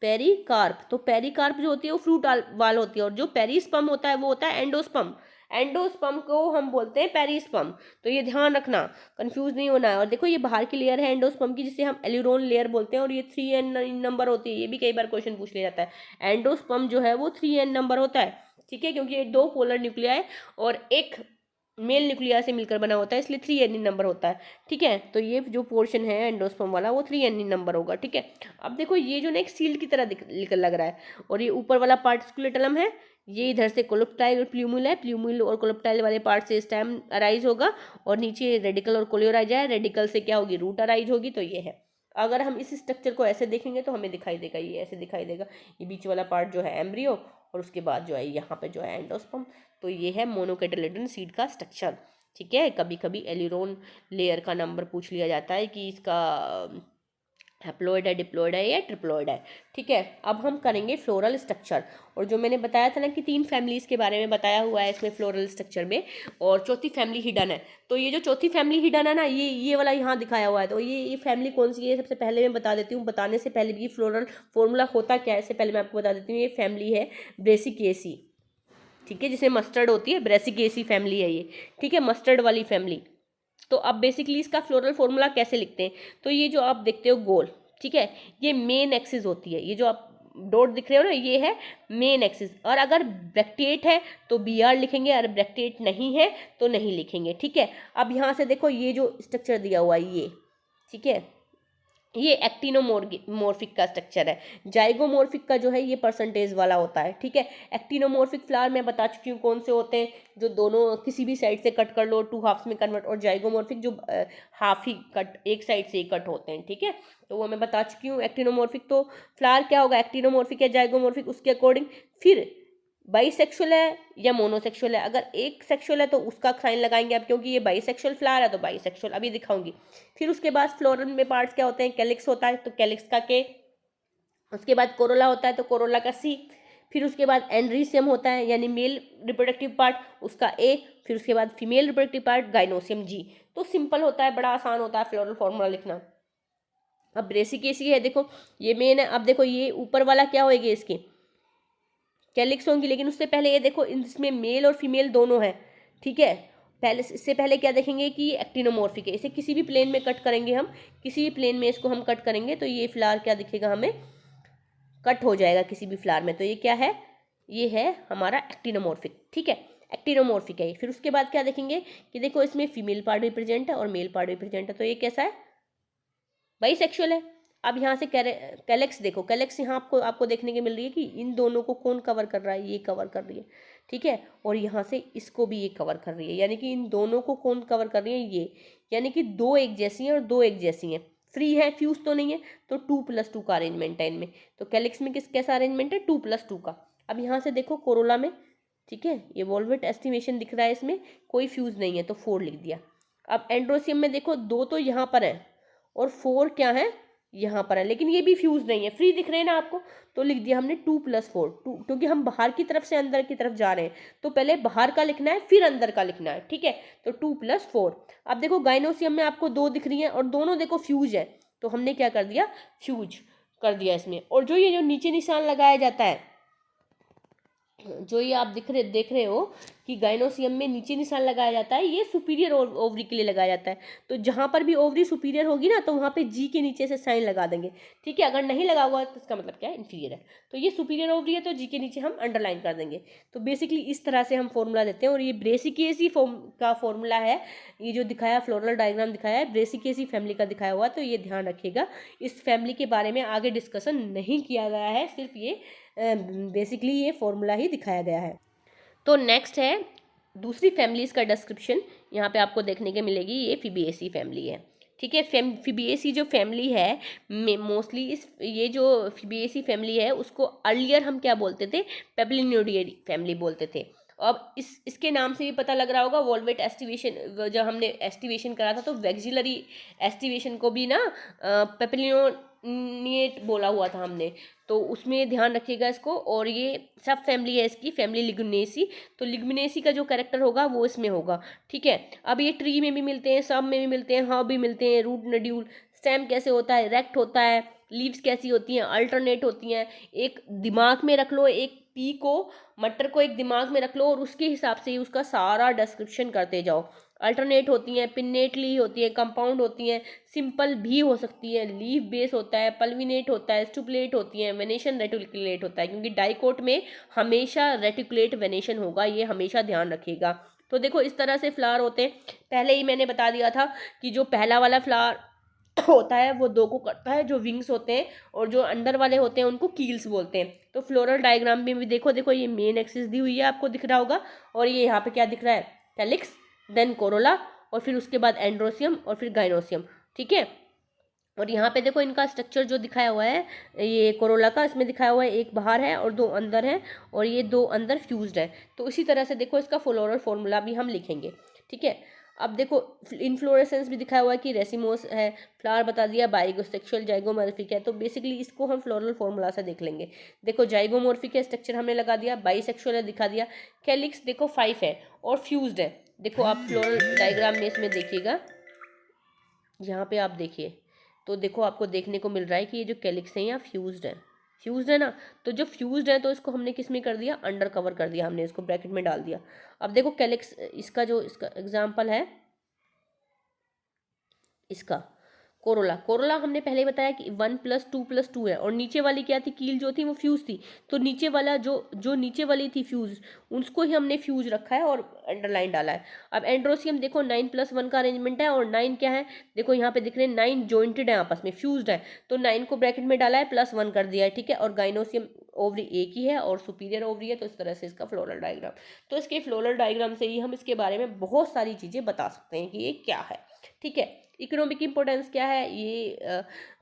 पेरिकार्प। तो पेरिकार्प जो होती है वो फ्रूट वाल होती है, और जो पेरिस्पर्म होता है वो होता है एंडोस्पर्म, एंडोस्पर्म को हम बोलते हैं पेरिस्पर्म। तो ये ध्यान रखना, कंफ्यूज नहीं होना है। और देखो ये बाहर की लेयर है एंडोस्पर्म की, जिसे हम एल्यूरोन लेयर बोलते हैं, और ये 3n नंबर होती है, ये भी कई बार क्वेश्चन पूछ लिया जाता है। एंडोस्पर्म जो है वो 3n नंबर होता है। ठीक है, क्योंकि ये 2 पोलर न्यूक्लियाई और एक मेल न्यूक्लिया से मिलकर बना होता है, इसलिए 3n नंबर होता है। ठीक है, तो ये जो पोर्शन है एंडोस्पर्म वाला वो 3n नंबर होगा। ठीक है, अब देखो ये जो ना एक सील्ड की तरह लग रहा है, और ये ऊपर वाला पार्ट स्क्लेटलम है, ये इधर से कोलोप्टाइल और प्ल्यूमुल है, प्ल्यूमुल और कोलोप्टाइल वाले पार्ट से स्टेम अराइज होगा, और नीचे रेडिकल और कोलियोराइज है, रेडिकल से क्या होगी, रूट अराइज होगी। तो ये है, अगर हम इस स्ट्रक्चर को ऐसे देखेंगे तो हमें दिखाई देगा, ये ऐसे दिखाई देगा, ये बीच वाला पार्ट जो है एम्ब्रियो, और उसके बाद जो है यहाँ पे जो है एंडोस्पर्म। तो ये है मोनोकोटिलेडन सीड का स्ट्रक्चर। ठीक है, कभी कभी एलिरोन लेयर का नंबर पूछ लिया जाता है कि इसका हैप्लोइड है, डिप्लोइड है या ट्रिप्लोइड है। ठीक है, अब हम करेंगे फ्लोरल स्ट्रक्चर। और जो मैंने बताया था ना कि 3 फैमिलीज़ के बारे में बताया हुआ है इसमें फ्लोरल स्ट्रक्चर में, और चौथी फैमिली हिडन है। तो ये जो चौथी फैमिली हिडन है ना, ये वाला यहाँ दिखाया हुआ है। तो ये फैमिली कौन सी है सबसे पहले मैं बता देती हूँ। बताने से पहले भी फ्लोरल फॉर्मूला होता क्या है इससे पहले मैं आपको बता देती हूँ। ये फैमिली है ब्रेसिकेसी, ठीक है, जिसमें मस्टर्ड होती है, ब्रेसिकेसी फैमिली है ये। ठीक है, मस्टर्ड वाली फैमिली। तो अब बेसिकली इसका फ्लोरल फॉर्मूला कैसे लिखते हैं, तो ये जो आप देखते हो गोल, ठीक है, ये मेन एक्सिस होती है। ये जो आप डॉट दिख रहे हो ना, ये है मेन एक्सिस। और अगर ब्रैक्टेट है तो बी आर लिखेंगे, और ब्रैक्टेट नहीं है तो नहीं लिखेंगे। ठीक है, अब यहाँ से देखो ये जो स्ट्रक्चर दिया हुआ है ये, ठीक है, ये एक्टिनोमोर्फिक का स्ट्रक्चर है। जाइगोमोर्फिक का जो है ये परसेंटेज वाला होता है। ठीक है, एक्टिनोमोर्फिक फ्लावर मैं बता चुकी हूँ कौन से होते हैं, जो दोनों किसी भी साइड से कट कर लो, 2 हाफ्स में कन्वर्ट। और जाइगोमोर्फिक जो हाफ ही कट, एक साइड से ही कट होते हैं। ठीक है, तो वो मैं बता चुकी हूँ। एक्टिनोमोर्फिक तो फ्लावर क्या होगा, एक्टिनोमोर्फिक या जाइगोमोर्फिक, उसके अकॉर्डिंग। फिर बाईसेक्सुअल है या मोनोसेक्सुअल है। अगर एक सेक्सुअल है तो उसका साइन लगाएंगे आप, क्योंकि ये बाईसेक्सुअल फ्लावर है तो बाईसेक्सुअल अभी दिखाऊंगी। फिर उसके बाद फ्लोरल में पार्ट्स क्या होते हैं, कैलिक्स होता है तो कैलिक्स का के। उसके बाद कोरोला होता है तो कोरोला का सी। फिर उसके बाद एंड्रीसियम होता है यानी मेल रिप्रोडक्टिव पार्ट, उसका ए। फिर उसके बाद फीमेल रिप्रोडक्टिव पार्ट गाइनोसियम जी। तो सिंपल होता है, बड़ा आसान होता है फ्लोरल फॉर्मूला लिखना। अब ब्रेसिकेसी है, देखो ये मेन है। अब देखो ये ऊपर वाला क्या होएगी, इसकी कैलिक्स होंगी। लेकिन उससे पहले ये देखो इसमें मेल और फीमेल दोनों हैं। ठीक है, पहले इससे पहले क्या देखेंगे कि ये एक्टिनोमॉर्फिक है। इसे किसी भी प्लेन में कट करेंगे हम, किसी भी प्लेन में इसको हम कट करेंगे तो ये फ्लावर क्या दिखेगा, हमें कट हो जाएगा किसी भी फ्लावर में। तो ये क्या है, ये है हमारा एक्टिनोमॉर्फिक। ठीक है, एक्टिनोमॉर्फिक है ये। फिर उसके बाद क्या देखेंगे कि देखो इसमें फीमेल पार्ट भी प्रेजेंट है और मेल पार्ट भी प्रेजेंट है। तो ये कैसा है, बाईसेक्सुअल है। अब यहाँ से कैलेक्स देखो, कैलेक्स यहाँ आपको देखने को मिल रही है कि इन दोनों को कौन कवर कर रहा है, ये कवर कर रही है। ठीक है, और यहाँ से इसको भी ये कवर कर रही है, यानी कि इन दोनों को कौन कवर कर रही है, ये। यानी कि 2 एक जैसी हैं और 2 एक जैसी हैं। फ्री है, फ्यूज तो नहीं है, तो 2+2 का अरेंजमेंट है इनमें। तो कैलेक्स में कैसा अरेंजमेंट है, 2+2 का। अब यहाँ से देखो कोरोला में, ठीक है, ये वॉल्वेट एस्टिमेशन दिख रहा है, इसमें कोई फ्यूज नहीं है तो 4 लिख दिया। अब एंड्रोसियम में देखो 2 तो यहाँ पर है और 4 क्या है, यहाँ पर है, लेकिन ये भी फ्यूज नहीं है, फ्री दिख रहे हैं ना आपको, तो लिख दिया हमने 2+4। क्योंकि हम बाहर की तरफ से अंदर की तरफ जा रहे हैं, तो पहले बाहर का लिखना है फिर अंदर का लिखना है। ठीक है, तो 2+4। अब देखो गाइनोसियम में आपको 2 दिख रही हैं और दोनों देखो फ्यूज है, तो हमने क्या कर दिया, फ्यूज कर दिया इसमें। और जो ये जो नीचे निशान लगाया जाता है, जो ये आप देख रहे हो कि गाइनोसियम में नीचे निशान लगाया जाता है, ये सुपीरियर ओवरी के लिए लगाया जाता है। तो जहाँ पर भी ओवरी सुपीरियर होगी ना, तो वहाँ पे जी के नीचे से साइन लगा देंगे। ठीक है, अगर नहीं लगा हुआ तो इसका मतलब क्या है, इन्फीरियर है। तो ये सुपीरियर ओवरी है तो जी के नीचे हम अंडरलाइन कर देंगे। तो बेसिकली इस तरह से हम फॉर्मूला देते हैं। और ये ब्रेसिकेसी का फॉर्मूला है, ये जो दिखाया फ्लोरल डायग्राम दिखाया है ब्रेसिकेसी फैमिली का दिखाया हुआ, तो ये ध्यान रखिएगा। इस फैमिली के बारे में आगे डिस्कशन नहीं किया गया है, सिर्फ ये बेसिकली ये फॉर्मूला ही दिखाया गया है। तो नेक्स्ट है दूसरी फैमिलीज़ का डिस्क्रिप्शन, यहाँ पे आपको देखने के मिलेगी। ये फिबिएसी फैमिली है। ठीक है, फिबिएसी जो फैमिली है, मोस्टली ये जो फिबिएसी फैमिली है उसको अर्लियर हम क्या बोलते थे, पेप्लिनियोडियरी फैमिलिया बोलते थे। अब इसके नाम से भी पता लग रहा होगा, वॉल्वेट एस्टिवेशन जब हमने एस्टिवेशन करा था तो वैक्सिलरी एस्टिवेशन को भी ना पेप्लिनियोनिएट बोला हुआ था हमने, तो उसमें ध्यान रखिएगा इसको। और ये सब फैमिली है इसकी, फैमिली लिग्मिनेसी। तो लिग्मिनेसी का जो कैरेक्टर होगा वो इसमें होगा। ठीक है, अब ये ट्री में भी मिलते हैं, सब में भी मिलते हैं, हर्ब भी मिलते हैं, रूट नड्यूल। स्टेम कैसे होता है, रेक्ट होता है। लीव्स कैसी होती हैं, अल्टरनेट होती हैं। एक दिमाग में रख लो, एक पी को, मटर को एक दिमाग में रख लो और उसके हिसाब से ही उसका सारा डिस्क्रिप्शन करते जाओ। अल्टरनेट होती हैं, पिन्नेटली होती हैं, कंपाउंड होती हैं, सिंपल भी हो सकती है, लीफ बेस होता है, पल्विनेट होता है, स्टुपुलेट होती हैं, वेनेशन रेटिकुलेट होता है। क्योंकि डाइकोट में हमेशा रेटिकुलेट वेनेशन होगा, ये हमेशा ध्यान रखिएगा। तो देखो इस तरह से फ्लावर होते हैं। पहले ही मैंने बता दिया था कि जो पहला वाला फ्लावर होता है वो 2 को करता है, जो विंग्स होते हैं, और जो अंदर वाले होते हैं उनको कील्स बोलते हैं। तो फ्लोरल डायग्राम में भी देखो ये मेन एक्सिस दी हुई है, आपको दिख रहा होगा। और ये यहाँ पे क्या दिख रहा है, कैलिक्स, देन कोरोला, और फिर उसके बाद एंड्रोसियम और फिर गाइनोसियम। ठीक है, और यहाँ पे देखो इनका स्ट्रक्चर जो दिखाया हुआ है, ये कोरोला का, इसमें दिखाया हुआ है 1 बाहर है और 2 अंदर है, और ये 2 अंदर फ्यूज्ड है। तो इसी तरह से देखो इसका फ्लोरल फॉर्मूला भी हम लिखेंगे। ठीक है, अब देखो इन्फ्लोरेसेंस भी दिखाया हुआ है कि रेसिमोस है, फ्लावर बता दिया, बाइगोसेक्सुअल जाइगोमॉर्फिक है, तो बेसिकली इसको हम फ्लोरल फॉर्मूला से देख लेंगे। देखो जाइगोमॉर्फिक है, स्ट्रक्चर हमने लगा दिया, बाइसेक्सुअल है दिखा दिया, कैलिक्स देखो 5 है और फ्यूज्ड है। देखो आप फ्लोरल डायग्राम में इसमें देखिएगा, यहाँ पे आप देखिए तो देखो आपको देखने को मिल रहा है कि ये जो कैलिक्स हैं यहाँ फ्यूज्ड है, फ्यूज्ड है ना। तो जो फ्यूज्ड है तो इसको हमने किस में कर दिया, अंडर कवर कर दिया, हमने इसको ब्रैकेट में डाल दिया। अब देखो कैलिक्स, इसका एग्जाम्पल है इसका कोरोला। कोरोला हमने पहले ही बताया कि 1+2+2 है, और नीचे वाली क्या थी, कील जो थी वो फ्यूज थी, तो नीचे वाला जो जो नीचे वाली थी फ्यूज, उसको ही हमने फ्यूज रखा है और अंडरलाइन डाला है। अब एंड्रोसियम देखो 9+1 का अरेंजमेंट है, और 9 क्या है, देखो यहाँ पे दिख रहे हैं 9 जॉइंटेड है आपस में, फ्यूज्ड है, तो 9 को ब्रैकेट में डाला है, +1 कर दिया है, ठीक है। और गाइनोसियम ओवरी एक ही है और सुपीरियर ओवरी है, तो इस तरह से इसका फ्लोरल डायग्राम। तो इसके फ्लोरल डायग्राम से ही हम इसके बारे में बहुत सारी चीज़ें बता सकते हैं कि ये क्या है, ठीक है। इकोनॉमिक इंपॉर्टेंस क्या है, ये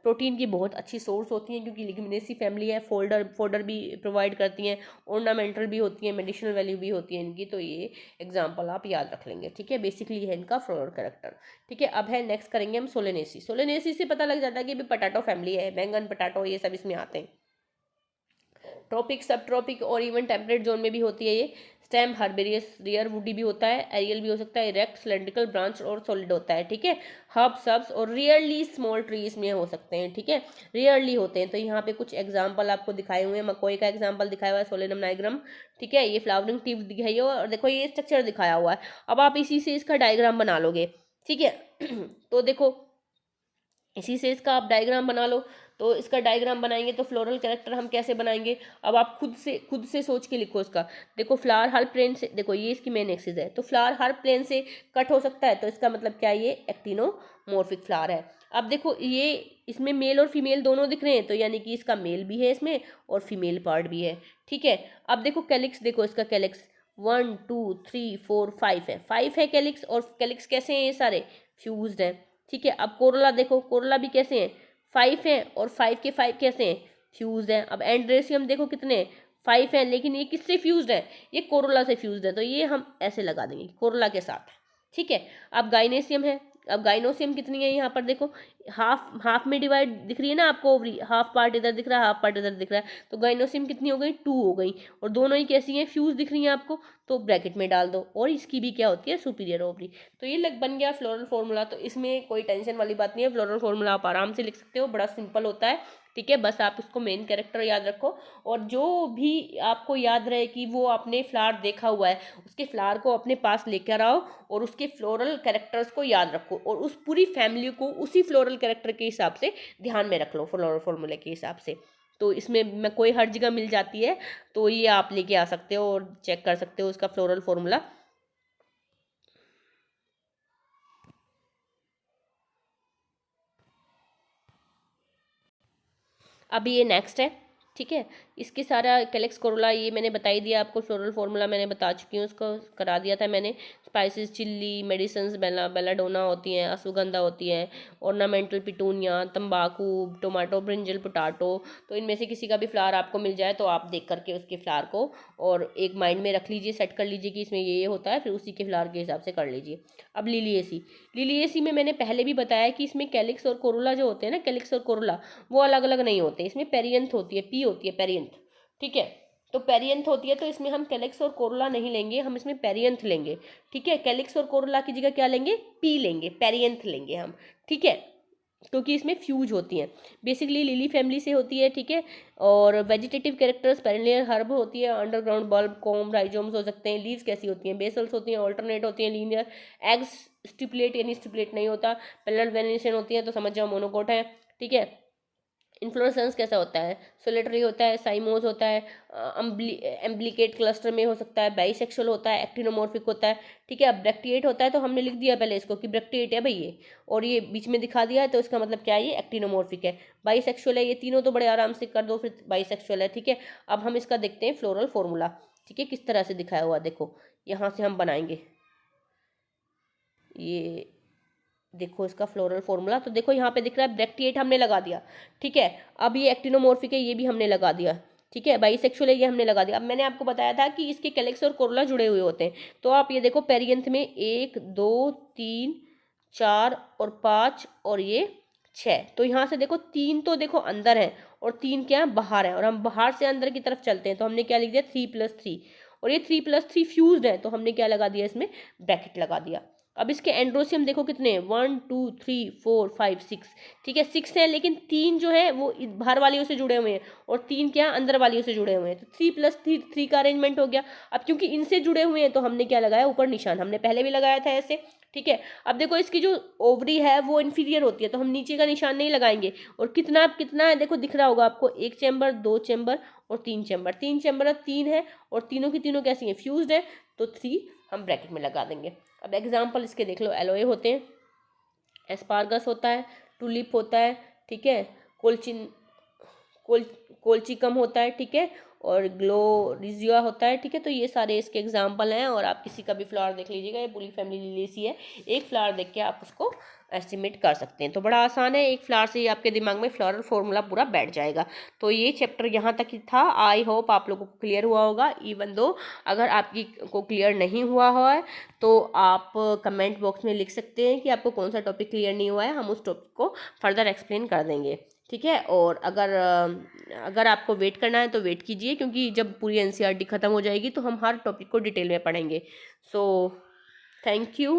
प्रोटीन की बहुत अच्छी सोर्स होती हैं, क्योंकि लिग्यूमिनेसी फैमिली है, फोल्डर भी प्रोवाइड करती हैं, ऑर्नामेंटल भी होती हैं, मेडिसिनल वैल्यू भी होती है इनकी, तो ये एग्जांपल आप याद रख लेंगे, ठीक है। बेसिकली है इनका फ्लोरल कैरेक्टर, ठीक है। अब है नेक्स्ट करेंगे हम सोलेनेसी। सोलेनेसी से पता लग जाता है कि भी पोटैटो फैमिली है, बैंगन पोटैटो ये सब इसमें आते हैं। ट्रॉपिक, सब ट्रॉपिक और इवन टेम्परेट जोन में भी होती है ये। स्टेम हर्बेरियस, रियर वुडी भी होता है, एरियल भी हो सकता है, इरेक्ट, सिलेंड्रिकल, ब्रांच और सॉलिड होता है, ठीक है। हब, सब्स और रियरली स्मॉल ट्रीज में हो सकते हैं, ठीक है, रियरली होते हैं। तो यहाँ पे कुछ एग्जाम्पल आपको दिखाए हुए हैं, मकोई का एग्जाम्पल दिखाया हुआ है, सोलेनम नाइग्रम, ठीक है, ये फ्लावरिंग टिप्स दिखाई है, और देखो ये स्ट्रक्चर दिखाया हुआ है। अब आप इसी से इसका डायग्राम बना लोगे, ठीक है। तो देखो इसी से इसका आप डायग्राम बना लो। तो इसका डायग्राम बनाएंगे तो फ्लोरल कैरेक्टर हम कैसे बनाएंगे, अब आप खुद से सोच के लिखो इसका। देखो फ्लावर हर प्लेन से, देखो ये इसकी मेन एक्सिस है, तो फ्लावर हर प्लेन से कट हो सकता है, तो इसका मतलब क्या है, ये एक्टिनोमॉर्फिक फ्लावर है। अब देखो ये इसमें मेल और फीमेल दोनों दिख रहे हैं, तो यानी कि इसका मेल भी है इसमें और फीमेल पार्ट भी है, ठीक है। अब देखो कैलिक्स, देखो इसका कैलिक्स 1 2 3 4 5 है, 5 है कैलिक्स, और कैलिक्स कैसे हैं, ये सारे फ्यूज्ड हैं, ठीक है। अब कोरोला देखो, कोरोला भी कैसे हैं, 5 हैं, और 5 के 5 कैसे हैं, फ्यूज्ड हैं। अब एंड्रेसियम देखो कितने हैं, 5 हैं, लेकिन ये किससे फ्यूज्ड है, ये कोरोला से फ्यूज्ड है, तो ये हम ऐसे लगा देंगे कोरोला के साथ, ठीक है। अब गाइनेसियम है, अब गाइनोसियम कितनी है, यहाँ पर देखो हाफ हाफ में डिवाइड दिख रही है ना आपको ओवरी, हाफ पार्ट इधर दिख रहा है, हाफ पार्ट इधर दिख रहा है, तो गाइनोसियम कितनी हो गई, 2 हो गई, और दोनों ही कैसी हैं, फ्यूज दिख रही हैं आपको, तो ब्रैकेट में डाल दो, और इसकी भी क्या होती है, सुपीरियर ओवरी। तो ये लग बन गया फ्लोरल फॉर्मूला। तो इसमें कोई टेंशन वाली बात नहीं है, फ्लोरल फॉर्मूला आप आराम से लिख सकते हो, बड़ा सिंपल होता है, ठीक है। बस आप उसको मेन कैरेक्टर याद रखो, और जो भी आपको याद रहे कि वो आपने फ्लावर देखा हुआ है, उसके फ्लावर को अपने पास लेकर आओ, और उसके फ्लोरल कैरेक्टर्स को याद रखो, और उस पूरी फैमिली को उसी फ्लोरल कैरेक्टर के हिसाब से ध्यान में रख लो, फ्लोरल फॉर्मूले के हिसाब से। तो इसमें मैं कोई हर जगह मिल जाती है, तो ये आप लेके आ सकते हो और चेक कर सकते हो उसका फ्लोरल फॉर्मूला। अभी ये नेक्स्ट है, ठीक है। इसके सारा कैलेक्स कोरोला ये मैंने बता ही दिया आपको, फ्लोरल फॉर्मूला मैंने बता चुकी हूँ, उसको करा दिया था मैंने। स्पाइसेस, चिल्ली, मेडिसिन्स, बेलाडोना होती हैं, अश्वगंधा होती हैं, ऑर्नामेंटल, पिटूनिया, तंबाकू, टोमेटो, ब्रिंजल, पोटाटो। तो इनमें से किसी का भी फ्लावर आपको मिल जाए तो आप देख करके उसके फ्लावर को और एक माइंड में रख लीजिए, सेट कर लीजिए कि इसमें ये होता है, फिर उसी के फ्लावर के हिसाब से कर लीजिए। अब लिलिएसी, लिलिएसी में मैंने पहले भी बताया कि इसमें कैलिक्स और कोरोला जो होते हैं ना, कैलिक्स और कोरोला वो अलग अलग नहीं होते, इसमें पेरियंथ होती है, पी होती है पेरियंथ, ठीक है। तो पेरियंथ होती है, तो इसमें हम कैलिक्स और कोरोला नहीं लेंगे, हम इसमें पेरियंथ लेंगे, ठीक है। कैलिक्स और कोरोला की जगह क्या लेंगे, पी लेंगे, पेरियंथ लेंगे हम, ठीक है, क्योंकि इसमें फ्यूज होती हैं। बेसिकली लिली फैमिली से होती है, ठीक है। और वेजिटेटिव कैरेक्टर्स, पेरिनियल हर्ब होती है, अंडरग्राउंड बल्ब, कॉम, राइजोम्स हो सकते हैं। लीव्स कैसी होती हैं, बेसल्स होती हैं, ऑल्टरनेट होती हैं, लीनियर। एग्स स्टिपुलेट यानी स्टिपुलेट नहीं होता। पेलर वेनेशन होती है, तो समझ जाओ मोनोकोट है, ठीक है। इन्फ्लोरेसेंस कैसा होता है, सोलेटरी होता है, साइमोज होता है, एम्ब्लिकेट क्लस्टर में हो सकता है, बाइसेक्सुअल होता है, एक्टिनोमॉर्फिक होता है, ठीक है। अब ब्रैक्टिएट होता है, तो हमने लिख दिया पहले इसको कि ब्रैक्टिएट है भाई ये, और ये बीच में दिखा दिया है, तो इसका मतलब क्या है, ये एक्टिनोमॉर्फिक है। बाइसेक्सुअल है, ये तीनों तो बड़े आराम से कर दो, फिर बाइसेक्सुअल है, ठीक है। अब हम इसका देखते हैं फ्लोरल फॉर्मूला, ठीक है, किस तरह से दिखाया हुआ, देखो यहाँ से हम बनाएंगे ये, देखो इसका फ्लोरल फॉर्मूला, तो देखो यहाँ पे दिख रहा है ब्रैक्टिएट हमने लगा दिया, ठीक है। अब ये एक्टिनोमॉर्फिक है, ये भी हमने लगा दिया, ठीक है, बाइसेक्सुअल है ये हमने लगा दिया। अब मैंने आपको बताया था कि इसके कैलिक्स और कोरोला जुड़े हुए होते हैं, तो आप ये देखो पेरियंथ में 1 2 3 4 और 5 और ये 6, तो यहाँ से देखो 3 तो देखो अंदर है और 3 क्या है बाहर है, और हम बाहर से अंदर की तरफ चलते हैं तो हमने क्या लिख दिया 3+3, और ये 3+3 फ्यूज्ड है तो हमने क्या लगा दिया इसमें ब्रैकेट लगा दिया। अब इसके एंड्रोसियम देखो कितने हैं 1 2 3 4 5 6, ठीक है 6 है, लेकिन 3 जो है वो बाहर वालियों से जुड़े हुए हैं और 3 क्या अंदर वालियों से जुड़े हुए हैं, तो 3+3 का अरेंजमेंट हो गया। अब क्योंकि इनसे जुड़े हुए हैं तो हमने क्या लगाया ऊपर निशान, हमने पहले भी लगाया था ऐसे, ठीक है। अब देखो इसकी जो ओवरी है वो इन्फीरियर होती है तो हम नीचे का निशान नहीं लगाएंगे, और कितना कितना है देखो दिख रहा होगा आपको, 1 चैम्बर 2 चैम्बर और 3 चैम्बर, 3 चैम्बर 3 है और तीनों की तीनों कैसी हैं फ्यूज्ड है, तो 3 हम ब्रैकेट में लगा देंगे। अब एग्जाम्पल इसके देख लो, एलोए होते हैं, एस्पार्गस होता है, टुलिप होता है, ठीक है, कोलचिन कोल कोलचिकम होता है, ठीक है, और ग्लोरिजिया होता है, ठीक है। तो ये सारे इसके एग्जाम्पल हैं, और आप किसी का भी फ्लावर देख लीजिएगा, ये पूरी फैमिली लिलियसी है, एक फ्लावर देख के आप उसको एस्टिमेट कर सकते हैं। तो बड़ा आसान है, एक फ्लावर से ही आपके दिमाग में फ्लोरल फॉर्मूला पूरा बैठ जाएगा। तो ये चैप्टर यहाँ तक ही था, आई होप आप लोगों को क्लियर हुआ होगा। इवन दो अगर आपकी को क्लियर नहीं हुआ है तो आप कमेंट बॉक्स में लिख सकते हैं कि आपको कौन सा टॉपिक क्लियर नहीं हुआ है, हम उस टॉपिक को फर्दर एक्सप्लेन कर देंगे, ठीक है। और अगर आपको वेट करना है तो वेट कीजिए, क्योंकि जब पूरी एनसीईआरटी ख़त्म हो जाएगी तो हम हर टॉपिक को डिटेल में पढ़ेंगे। So thank you.